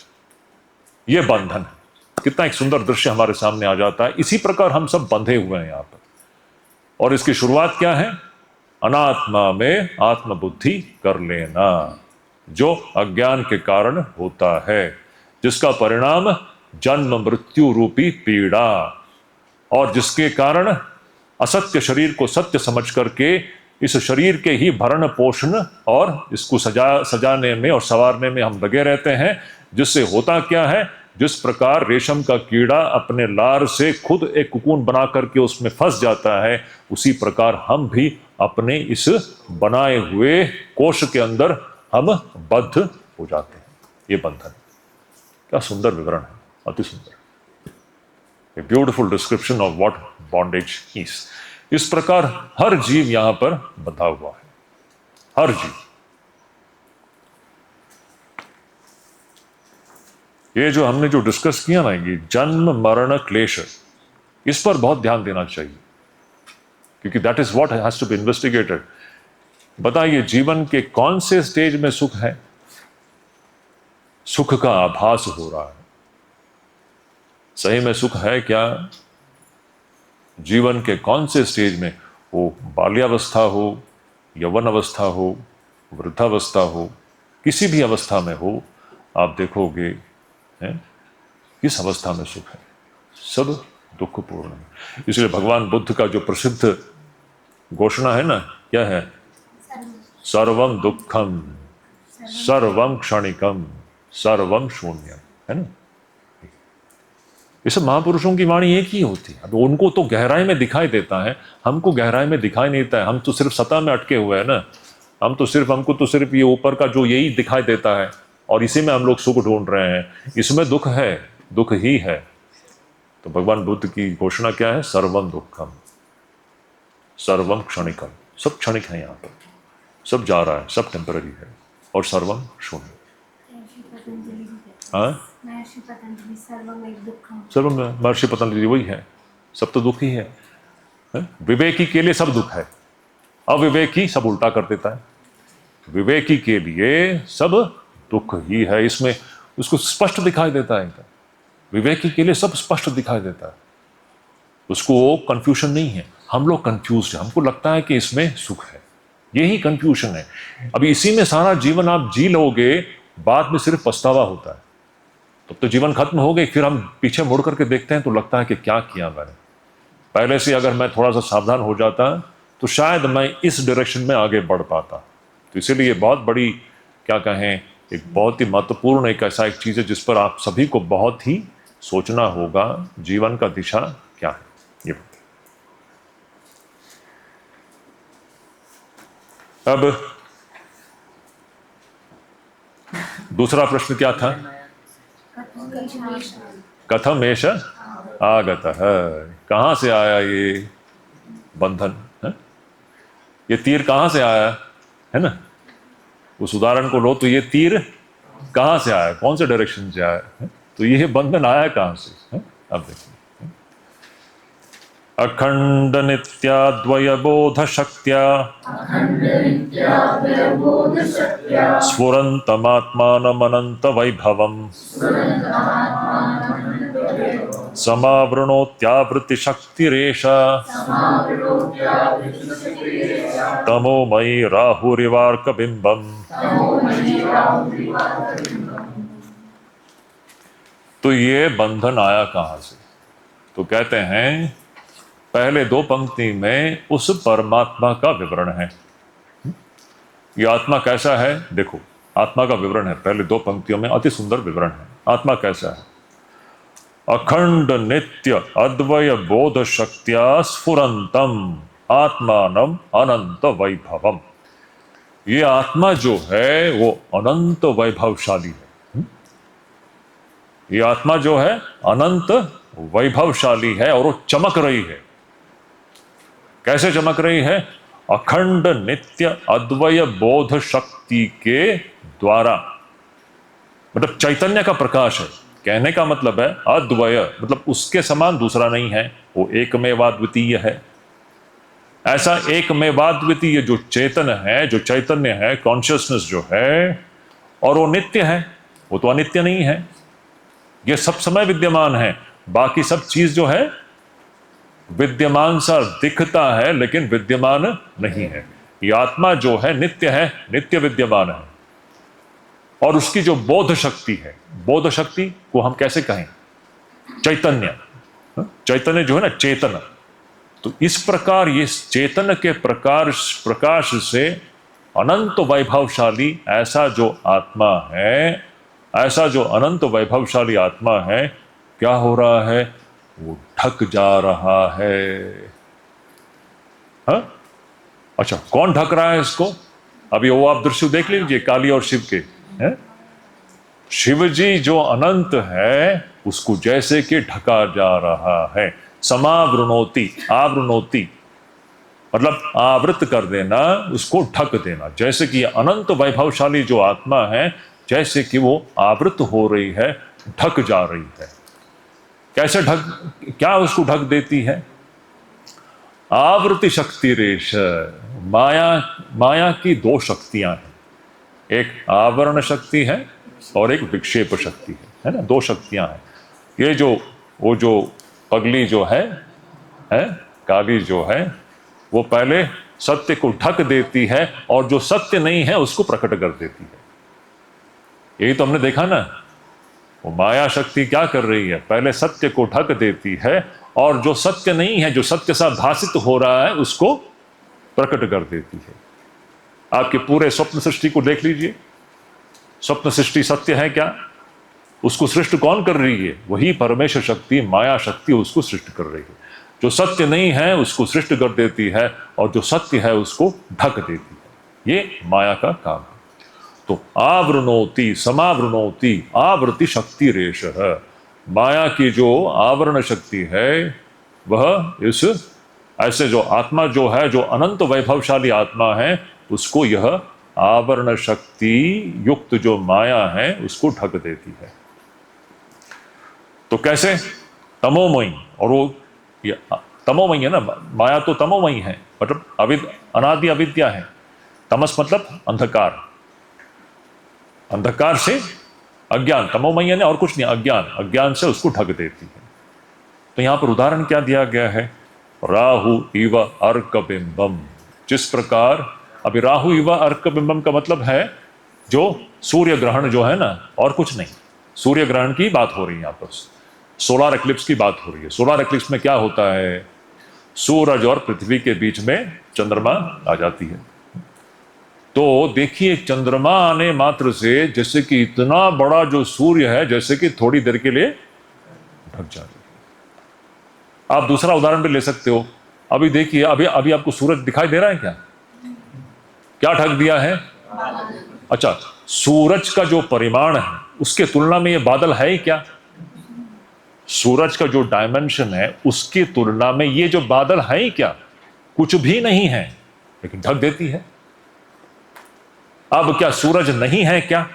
ये बंधन है। कितना एक सुंदर दृश्य हमारे सामने आ जाता है। इसी प्रकार हम सब बंधे हुए हैं यहां पर, और इसकी शुरुआत क्या है? अनात्मा में आत्मबुद्धि कर लेना, जो अज्ञान के कारण होता है, जिसका परिणाम जन्म मृत्यु रूपी पीड़ा, और जिसके कारण असत्य शरीर को सत्य समझ करके इस शरीर के ही भरण पोषण और इसको सजाने में और संवारने में हम लगे रहते हैं। जिससे होता क्या है? जिस प्रकार रेशम का कीड़ा अपने लार से खुद एक कुकून बना करके उसमें फंस जाता है, उसी प्रकार हम भी अपने इस बनाए हुए कोश के अंदर हम बद्ध हो जाते हैं। ये बंधन, क्या सुंदर विवरण है, अति सुंदर। A beautiful description of what bondage is. इस प्रकार हर जीव यहां पर बंधा हुआ है, हर जीव। ये जो हमने जो डिस्कस किया ना, ये जन्म मरण क्लेश, इस पर बहुत ध्यान देना चाहिए, क्योंकि that is what has to be investigated. बताइए, जीवन के कौन से स्टेज में सुख है? सुख का आभास हो रहा है, सही में सुख है क्या? जीवन के कौन से स्टेज में, वो बाल्यावस्था हो, यौवन अवस्था हो, वृद्धावस्था हो, किसी भी अवस्था में हो, आप देखोगे है किस अवस्था में सुख है, सब दुखपूर्ण है। इसलिए भगवान बुद्ध का जो प्रसिद्ध घोषणा है ना, क्या है? सर्वम दुखम, सर्वम क्षणिकम, सर्वम शून्यम, है ना। ये सब महापुरुषों की वाणी एक ही होती है। अब उनको तो गहराई में दिखाई देता है, हमको गहराई में दिखाई नहीं देता है। हम तो सिर्फ सतह में अटके हुए हैं ना, हमको तो सिर्फ ये ऊपर का जो यही दिखाई देता है, और इसी में हम लोग सुख ढूंढ रहे हैं। इसमें दुख है, दुख ही है। तो भगवान बुद्ध की घोषणा क्या है? सर्वम दुखम, सर्वम क्षणिकम, सब क्षणिक है, यहाँ पर सब जा रहा है, सब टेम्पररी है, और सर्वम शून्य। सर्वम महर्षि पतंजलि वही है, सब तो दुख ही है। विवेकी के लिए सब दुख है, अविवेकी सब उल्टा कर देता है। विवेकी के लिए सब दुख ही है, इसमें उसको स्पष्ट दिखाई देता है। विवेकी के लिए सब स्पष्ट दिखाई देता है, उसको कंफ्यूजन नहीं है। हम लोग कंफ्यूज हैं, हमको लगता है कि इसमें सुख है, यही कंफ्यूजन है। अभी इसी में सारा जीवन आप जी लोगे, बाद में सिर्फ पछतावा होता है, तब तो जीवन खत्म हो गई। फिर हम पीछे मुड़ करके देखते हैं तो लगता है कि क्या किया मैंने। पहले से अगर मैं थोड़ा सा सावधान हो जाता तो शायद मैं इस डायरेक्शन में आगे बढ़ पाता। तो इसीलिए बहुत बड़ी, क्या कहें, एक बहुत ही महत्वपूर्ण एक ऐसा एक चीज़ है जिस पर आप सभी को बहुत ही सोचना होगा। जीवन का दिशा क्या है, ये। अब दूसरा प्रश्न क्या था? कथम एष आगतः, कहां से आया ये बंधन है? ये तीर कहां से आया है ना? उस उदाहरण को लो तो ये तीर कहां से आया, कौन से डायरेक्शन से आया है? तो ये बंधन आया कहां से है? अब देखिए, अखंड नित्याद्वय बोध शक्त्या स्फुरन्तमात्मानमनंत वैभवम् समावृणोत्यावृत्ति शक्तिरेषा तमोमयी राहुरिवार्कबिम्बम्। तो ये बंधन आया कहां से? तो कहते हैं पहले दो पंक्ति में उस परमात्मा का विवरण है। ये आत्मा कैसा है? देखो, आत्मा का विवरण है पहले दो पंक्तियों में, अति सुंदर विवरण है। आत्मा कैसा है? अखंड नित्य अद्वय बोध शक्त्या स्फुरंतम आत्मानम अनंत वैभवम। ये आत्मा जो है वो अनंत वैभवशाली है। ये आत्मा जो है अनंत वैभवशाली है, और वो चमक रही है। कैसे चमक रही है? अखंड नित्य अद्वय बोध शक्ति के द्वारा, मतलब चैतन्य का प्रकाश है। कहने का मतलब है अद्वय, मतलब उसके समान दूसरा नहीं है, वो एकमेवाद्वितीय है। ऐसा एकमेवाद्वितीय जो चेतन है, जो चैतन्य है, कॉन्शियसनेस जो है, और वो नित्य है, वो तो अनित्य नहीं है। ये सब समय विद्यमान है। बाकी सब चीज जो है विद्यमान सा दिखता है लेकिन विद्यमान नहीं है। ये आत्मा जो है नित्य है, नित्य विद्यमान है। और उसकी जो बोध शक्ति है, बोध शक्ति को हम कैसे कहें? चैतन्य। चैतन्य जो है ना, चेतन। तो इस प्रकार ये चेतन के प्रकाश से अनंत वैभवशाली ऐसा जो आत्मा है, ऐसा जो अनंत वैभवशाली आत्मा है, क्या हो रहा है? वो ढक जा रहा है। हाँ? अच्छा, कौन ढक रहा है इसको? अभी वो आप दृश्य देख लीजिए काली और शिव के। हैं? शिव जी जो अनंत है उसको जैसे कि ढका जा रहा है। समावृणोति, आवृणोति मतलब आवृत कर देना, उसको ढक देना। जैसे कि अनंत वैभवशाली जो आत्मा है, जैसे कि वो आवृत हो रही है, ढक जा रही है। कैसे ढक, क्या उसको ढक देती है? आवृत्ति शक्ति रेश। माया की दो शक्तियां हैं, एक आवरण शक्ति है और एक विक्षेप शक्ति है ना? दो शक्तियां हैं। ये जो वो जो पगली जो है काली जो है, वो पहले सत्य को ढक देती है और जो सत्य नहीं है उसको प्रकट कर देती है। यही तो हमने देखा ना, वो माया शक्ति क्या कर रही है? पहले सत्य को ढक देती है और जो सत्य नहीं है, जो सत्य सा भासित हो रहा है, उसको प्रकट कर देती है। आपके पूरे स्वप्न सृष्टि को देख लीजिए। स्वप्न सृष्टि सत्य है क्या? उसको सृष्टि कौन कर रही है? वही परमेश्वर शक्ति, माया शक्ति उसको सृष्टि कर रही है। जो सत्य नहीं है उसको सृष्टि कर देती है और जो सत्य है उसको ढक देती है। ये माया का काम है। तो आवृणोति, समावृणोति, आवृत्ति शक्ति रेश है। माया की जो आवरण शक्ति है वह इस ऐसे जो आत्मा जो है, जो अनंत वैभवशाली आत्मा है, उसको यह आवरण शक्ति युक्त जो माया है उसको ढक देती है। तो कैसे? तमोमयी। और वो ये तमोमयी है ना, माया तो तमोमयी है, मतलब अनादि अविद्या है। तमस मतलब अंधकार, अंधकार से अज्ञान, तमोमयी है और कुछ नहीं, अज्ञान से उसको ढक देती है। तो यहां पर उदाहरण क्या दिया गया है? राहु इव अर्कबिंबम। जिस प्रकार अभी राहु इव अर्कबिंबम का मतलब है जो सूर्य ग्रहण जो है ना, और कुछ नहीं, सूर्य ग्रहण की बात हो रही है यहां पर। सोलर एक्लिप्स की बात हो रही है। सोलर एक्लिप्स में क्या होता है? सूरज और पृथ्वी के बीच में चंद्रमा आ जाती है। तो देखिए, चंद्रमा आने मात्र से जैसे कि इतना बड़ा जो सूर्य है, जैसे कि थोड़ी देर के लिए ढक जाती है। आप दूसरा उदाहरण भी ले सकते हो। अभी देखिए, अभी आपको सूरज दिखाई दे रहा है क्या? क्या ढक दिया है? अच्छा, सूरज का जो परिमाण है उसके तुलना में ये बादल है ही क्या? सूरज का जो डायमेंशन है उसकी तुलना में ये जो बादल है ही क्या? कुछ भी नहीं है, लेकिन ढक देती है। अब क्या सूरज नहीं है क्या?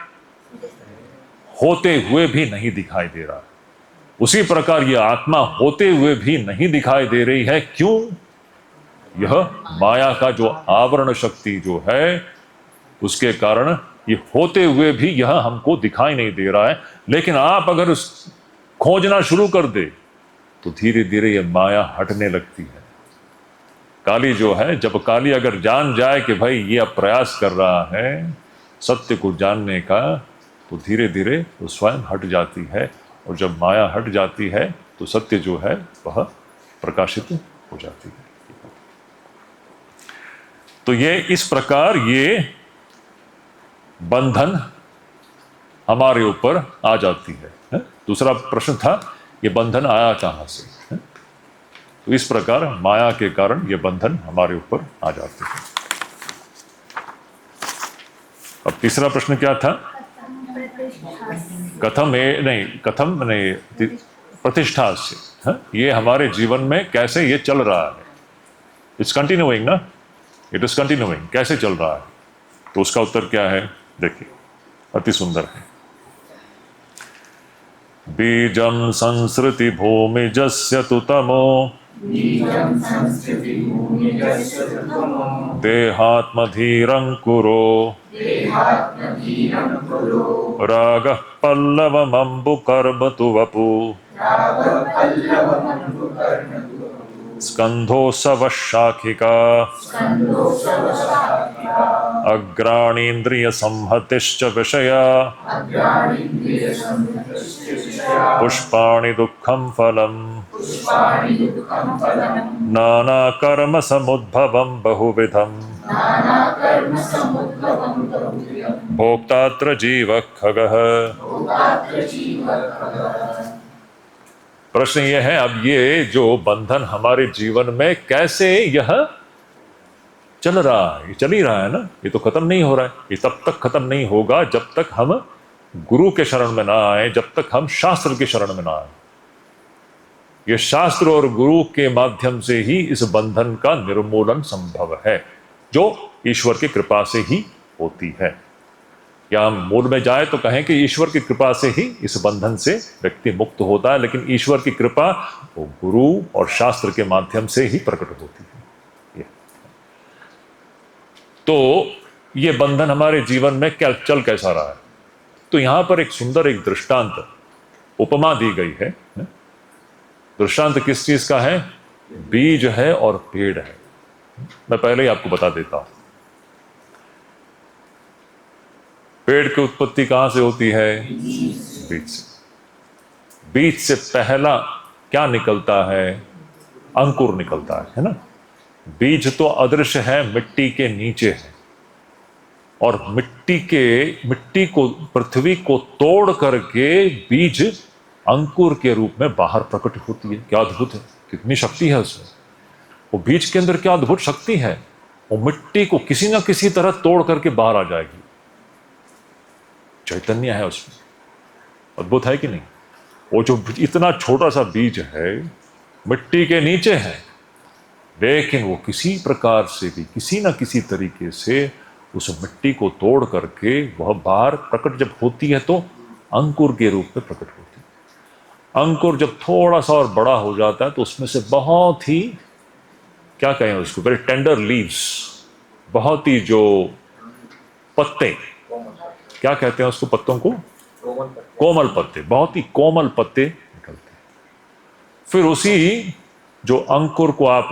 होते हुए भी नहीं दिखाई दे रहा। उसी प्रकार यह आत्मा होते हुए भी नहीं दिखाई दे रही है। क्यों? यह माया का जो आवरण शक्ति जो है उसके कारण ये होते हुए भी यह हमको दिखाई नहीं दे रहा है। लेकिन आप अगर खोजना शुरू कर दे तो धीरे धीरे ये माया हटने लगती है। काली जो है, जब काली अगर जान जाए कि भाई ये अब प्रयास कर रहा है सत्य को जानने का, तो धीरे धीरे वो स्वयं हट जाती है। और जब माया हट जाती है तो सत्य जो है वह प्रकाशित हो जाती है। तो ये इस प्रकार ये बंधन हमारे ऊपर आ जाती है। दूसरा प्रश्न था, ये बंधन आया कहां से? तो इस प्रकार माया के कारण ये बंधन हमारे ऊपर आ जाते हैं। अब तीसरा प्रश्न क्या था? कथम नहीं, प्रतिष्ठा से। ये हमारे जीवन में कैसे ये चल रहा है? इट्स कंटिन्यूइंग ना। इट इज कंटिन्यूइंग, कैसे चल रहा है? तो उसका उत्तर क्या है? देखिए, अति सुंदर है। बीजम संसृति भूमिजस्य तु तमो देहात्मधीरंकुरो रागः पल्लवमम्बुकर्म तु वपु स्कंधोत्सवः शाखिका अग्राणीन्द्रिय संहतिश्च विषया पुष्पाणि दुःखं फलम् नाना कर्म समुद्भवं बहुविधम् भोक्तात्र जीवः खगः। प्रश्न ये है, अब ये जो बंधन हमारे जीवन में कैसे यह चल रहा है? ये चल ही रहा है ना, ये तो खत्म नहीं हो रहा है। ये तब तक खत्म नहीं होगा जब तक हम गुरु के शरण में ना आए, जब तक हम शास्त्र के शरण में ना आए। ये शास्त्र और गुरु के माध्यम से ही इस बंधन का निर्मूलन संभव है, जो ईश्वर की कृपा से ही होती है। या हम मूल में जाए तो कहें कि ईश्वर की कृपा से ही इस बंधन से व्यक्ति मुक्त होता है, लेकिन ईश्वर की कृपा वो गुरु और शास्त्र के माध्यम से ही प्रकट होती है। तो ये बंधन हमारे जीवन में क्या चल कैसा रहा है? तो यहां पर एक सुंदर एक दृष्टांत, उपमा दी गई है। दृष्टांत किस चीज का है? बीज है और पेड़ है। मैं पहले ही आपको बता देता हूं, पेड़ की उत्पत्ति कहां से होती है? बीज से। बीज से पहला क्या निकलता है? अंकुर निकलता है ना। बीज तो अदृश्य है, मिट्टी के नीचे है, और मिट्टी को, पृथ्वी को तोड़ करके बीज अंकुर के रूप में बाहर प्रकट होती है। क्या अद्भुत है, कितनी शक्ति है उसमें। वो बीज के अंदर क्या अद्भुत शक्ति है, वो मिट्टी को किसी ना किसी तरह तोड़ करके बाहर आ जाएगी। चैतन्य है उसमें, अद्भुत है कि नहीं? वो जो इतना छोटा सा बीज है, मिट्टी के नीचे है, लेकिन वो किसी प्रकार से भी, किसी ना किसी तरीके से उस मिट्टी को तोड़ करके वह बाहर प्रकट जब होती है तो अंकुर के रूप में प्रकट होती है। अंकुर जब थोड़ा सा और बड़ा हो जाता है तो उसमें से बहुत ही, क्या कहें उसको, वेरी टेंडर लीव्स, बहुत ही जो पत्ते, क्या कहते हैं उसको, पत्तों को कोमल पत्ते, बहुत ही कोमल पत्ते निकलते हैं। फिर उसी जो अंकुर को आप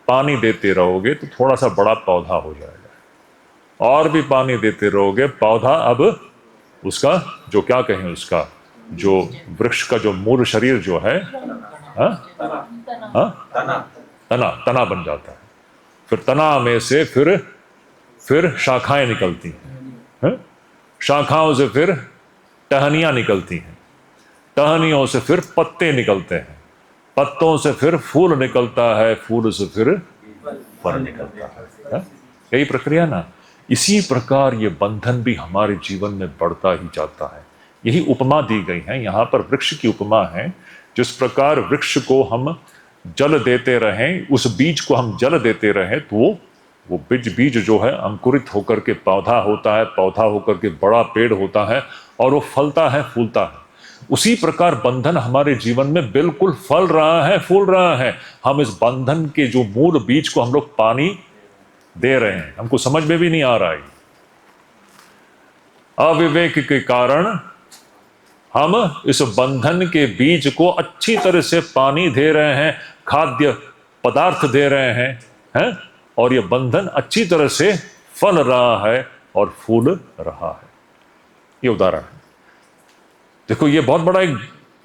पानी देते रहोगे तो थोड़ा सा बड़ा पौधा हो जाएगा, और भी पानी देते रहोगे, पौधा अब उसका जो, क्या कहें उसका, जो वृक्ष का जो मूल शरीर जो है, तना बन जाता है। फिर तना में से फिर शाखाएं निकलती हैं, शाखाओं से फिर टहनियां निकलती हैं, टहनियों से फिर पत्ते निकलते हैं, पत्तों से फिर फूल निकलता है, फूल से फिर फल निकलता है। यही प्रक्रिया ना। इसी प्रकार ये बंधन भी हमारे जीवन में बढ़ता ही जाता है। यही उपमा दी गई है यहाँ पर, वृक्ष की उपमा है। जिस प्रकार वृक्ष को हम जल देते रहें, उस बीज को हम जल देते रहें, तो वो बीज जो है अंकुरित होकर के पौधा होता है, पौधा होकर के बड़ा पेड़ होता है, और वो फलता है, फूलता है। उसी प्रकार बंधन हमारे जीवन में बिल्कुल फल रहा है, फूल रहा है। हम इस बंधन के जो मूल बीज को हम लोग पानी दे रहे हैं, हमको समझ में भी नहीं आ रहा है। अविवेक के कारण हम इस बंधन के बीज को अच्छी तरह से पानी दे रहे हैं, खाद्य पदार्थ दे रहे हैं, और यह बंधन अच्छी तरह से फल रहा है और फूल रहा है। ये उदाहरण है। देखो, ये बहुत बड़ा एक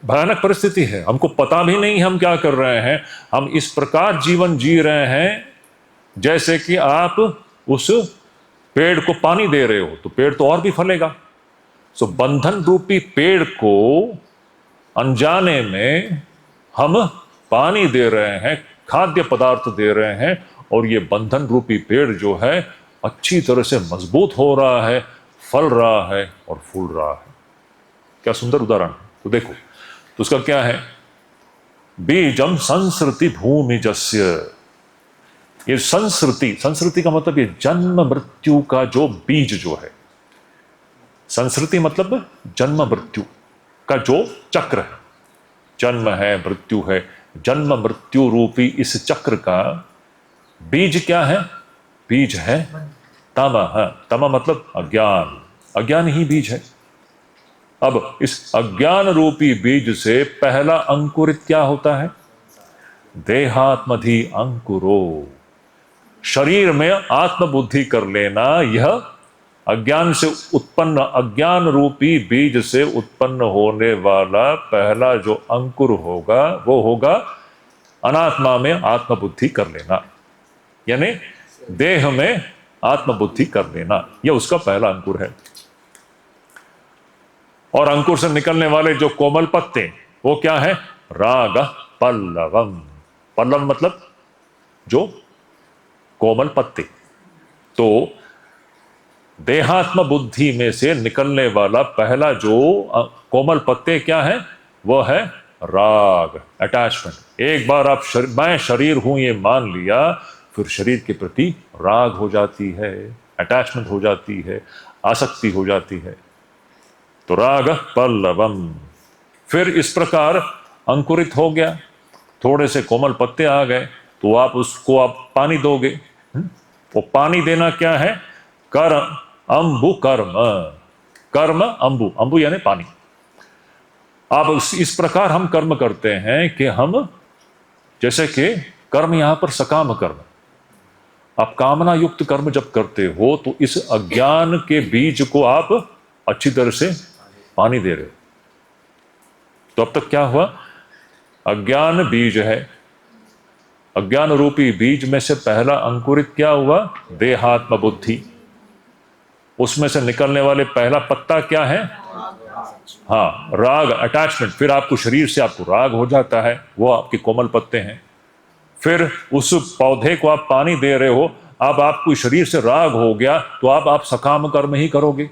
भयानक परिस्थिति है। हमको पता भी नहीं हम क्या कर रहे हैं। हम इस प्रकार जीवन जी रहे हैं जैसे कि आप उस पेड़ को पानी दे रहे हो तो पेड़ तो और भी फलेगा। सो बंधन रूपी पेड़ को अनजाने में हम पानी दे रहे हैं, खाद्य पदार्थ दे रहे हैं, और ये बंधन रूपी पेड़ जो है अच्छी तरह से मजबूत हो रहा है, फल रहा है और फूल रहा है। क्या सुंदर उदाहरण। तो देखो, तो उसका क्या है? बीजम संसृति भूमिजस्य। ये संस्कृति, संस्कृति का मतलब ये जन्म मृत्यु का जो बीज जो है, संस्कृति मतलब जन्म मृत्यु का जो चक्र है, जन्म है मृत्यु है, जन्म मृत्यु रूपी इस चक्र का बीज क्या है? बीज है तमः। तमः मतलब अज्ञान, अज्ञान ही बीज है। अब इस अज्ञान रूपी बीज से पहला अंकुरित क्या होता है? देहात्मधि अंकुरो, शरीर में आत्मबुद्धि कर लेना। यह अज्ञान से उत्पन्न, अज्ञान रूपी बीज से उत्पन्न होने वाला पहला जो अंकुर होगा वो होगा अनात्मा में आत्मबुद्धि कर लेना, यानी देह में आत्मबुद्धि कर लेना। यह उसका पहला अंकुर है। और अंकुर से निकलने वाले जो कोमल पत्ते वो क्या है? राग पल्लवम। पल्लव मतलब जो कोमल पत्ते। तो देहात्म बुद्धि में से निकलने वाला पहला जो कोमल पत्ते क्या है? वह है राग, अटैचमेंट। एक बार आप मैं शरीर हूं ये मान लिया, फिर शरीर के प्रति राग हो जाती है, अटैचमेंट हो जाती है, आसक्ति हो जाती है। तो राग पल्लवम। फिर इस प्रकार अंकुरित हो गया, थोड़े से कोमल पत्ते आ गए, तो आप उसको आप पानी दोगे। वो पानी देना क्या है? कर्म, अंबु कर्म, कर्म अंबु, अंबु यानी पानी। आप इस प्रकार हम कर्म करते हैं कि हम, जैसे कि कर्म यहां पर सकाम कर्म, आप कामना युक्त कर्म जब करते हो तो इस अज्ञान के बीज को आप अच्छी तरह से पानी दे रहे हो। तो अब तक क्या हुआ? अज्ञान बीज है, अज्ञान रूपी बीज में से पहला अंकुरित क्या हुआ? देहात्म बुद्धि। उसमें से निकलने वाले पहला पत्ता क्या है? हाँ, राग, अटैचमेंट। फिर आपको शरीर से आपको राग हो जाता है, वो आपके कोमल पत्ते हैं। फिर उस पौधे को आप पानी दे रहे हो, अब आपको शरीर से राग हो गया, तो आप सकाम कर्म ही करोगे,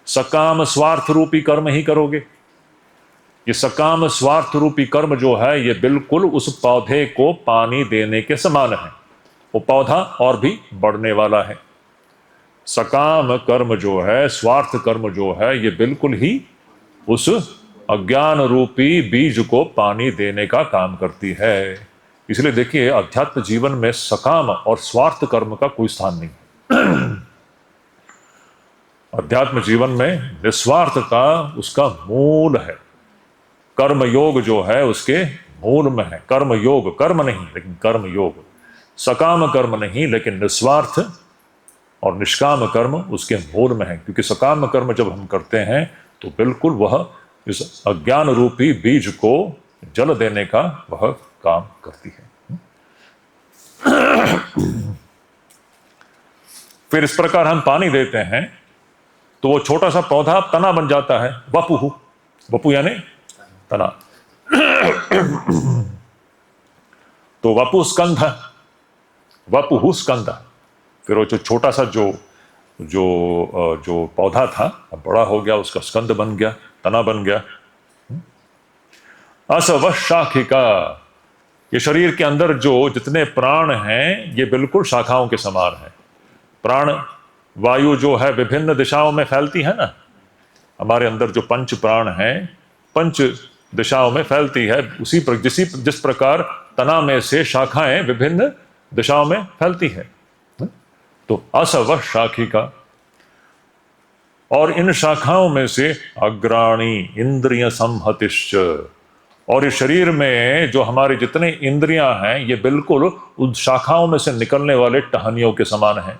सकाम स्वार्थ रूपी कर्म ही करोगे। ये सकाम स्वार्थ रूपी कर्म जो है ये बिल्कुल उस पौधे को पानी देने के समान है। वो पौधा और भी बढ़ने वाला है। सकाम कर्म जो है, स्वार्थ कर्म जो है, ये बिल्कुल ही उस अज्ञान रूपी बीज को पानी देने का काम करती है। इसलिए देखिए, अध्यात्म जीवन में सकाम और स्वार्थ कर्म का कोई स्थान नहीं। अध्यात्म जीवन में निस्वार्थ का उसका मूल है। कर्म योग जो है उसके मूल में है। कर्म योग, कर्म नहीं लेकिन कर्म योग, सकाम कर्म नहीं लेकिन निस्वार्थ और निष्काम कर्म उसके मूल में है। क्योंकि सकाम कर्म जब हम करते हैं तो बिल्कुल वह इस अज्ञान रूपी बीज को जल देने का वह काम करती है। फिर इस प्रकार हम पानी देते हैं तो वो छोटा सा पौधा तना बन जाता है, वपुहु। वपु यानी तना। तो वपु स्कंध, वपुहु स्कंध। फिर वो जो छोटा सा जो पौधा था अब बड़ा हो गया, उसका स्कंद बन गया, तना बन गया। असव शाखिका। ये शरीर के अंदर जो जितने प्राण हैं ये बिल्कुल शाखाओं के समान है। प्राण वायु जो है विभिन्न दिशाओं में फैलती है ना, हमारे अंदर जो पंच प्राण हैं पंच दिशाओं में फैलती है। उसी पर जिस प्रकार तना में से शाखाएं विभिन्न दिशाओं में फैलती है। तो असव शाखिका। और इन शाखाओं में से अग्राणी इंद्रिय संहतिश्च। और इस शरीर में जो हमारे जितने इंद्रियां हैं ये बिल्कुल उन शाखाओं में से निकलने वाले टहनियों के समान हैं।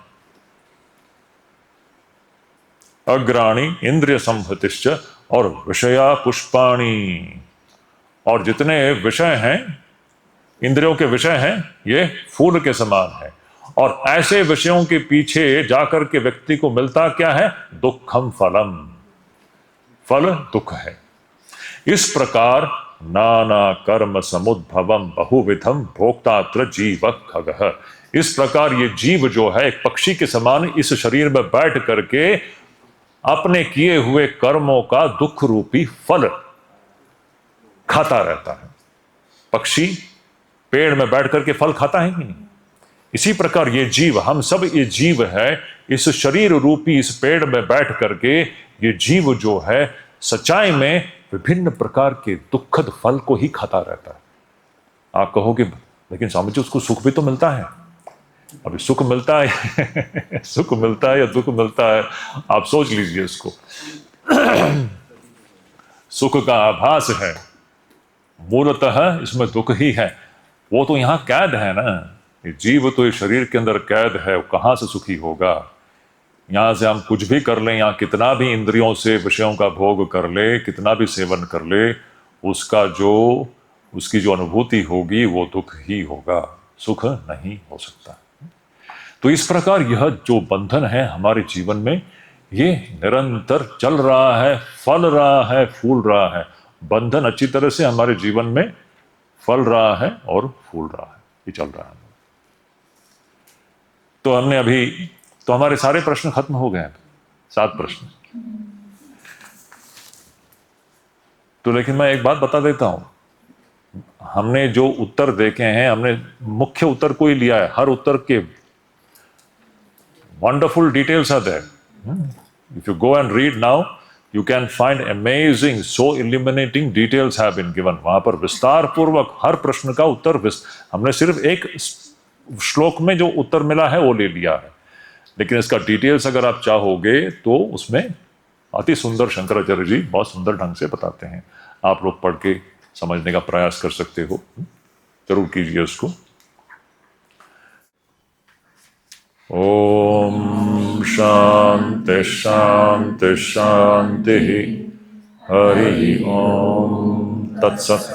अग्राणी इंद्रिय संहतिश्च। और विषया पुष्पाणी। और जितने विषय हैं, इंद्रियों के विषय हैं, ये फूल के समान है। और ऐसे विषयों के पीछे जाकर के व्यक्ति को मिलता क्या है? दुखम फलम। फल दुख है। इस प्रकार नाना कर्म समुद्भवम बहुविधम भोक्तात्र जीव खगः। इस प्रकार ये जीव जो है एक पक्षी के समान इस शरीर में बैठ करके अपने किए हुए कर्मों का दुख रूपी फल खाता रहता है। पक्षी पेड़ में बैठ करके फल खाता है कि नहीं? इसी प्रकार ये जीव, हम सब ये जीव है, इस शरीर रूपी इस पेड़ में बैठ करके ये जीव जो है सच्चाई में विभिन्न प्रकार के दुखद फल को ही खाता रहता है। आप कहोगे लेकिन स्वामी जी उसको सुख भी तो मिलता है। अभी सुख मिलता है सुख मिलता है या दुख मिलता है, आप सोच लीजिए इसको। सुख का आभास है, मूलतः इसमें दुख ही है। वो तो यहां कैद है ना, ये जीव तो इस शरीर के अंदर कैद है, वो कहां से सुखी होगा। यहां से हम कुछ भी कर लें, यहां कितना भी इंद्रियों से विषयों का भोग कर ले, कितना भी सेवन कर ले, उसकी जो अनुभूति होगी वो दुख ही होगा, सुख नहीं हो सकता। तो इस प्रकार यह जो बंधन है हमारे जीवन में, ये निरंतर चल रहा है, फल रहा है, फूल रहा है। बंधन अच्छी तरह से हमारे जीवन में फल रहा है और फूल रहा है, ये चल रहा है। तो हमने अभी तो हमारे सारे प्रश्न खत्म हो गए, 7 प्रश्न। तो लेकिन मैं एक बात बता देता हूं, हमने जो उत्तर देखे हैं, हमने मुख्य उत्तर को ही लिया है। हर उत्तर के wonderful details are there. If you go and read now, you can find amazing, so illuminating details have been given. वहां पर विस्तार पूर्वक हर प्रश्न का उत्तर हमने सिर्फ एक श्लोक में जो उत्तर मिला है वो ले लिया है, लेकिन इसका डिटेल्स अगर आप चाहोगे तो उसमें अति सुंदर शंकराचार्य जी बहुत सुंदर ढंग से बताते हैं। आप लोग पढ़ के समझने का प्रयास कर सकते हो, जरूर कीजिए उसको। ओम शांति शांति शांति। हरि ओम तत्सत।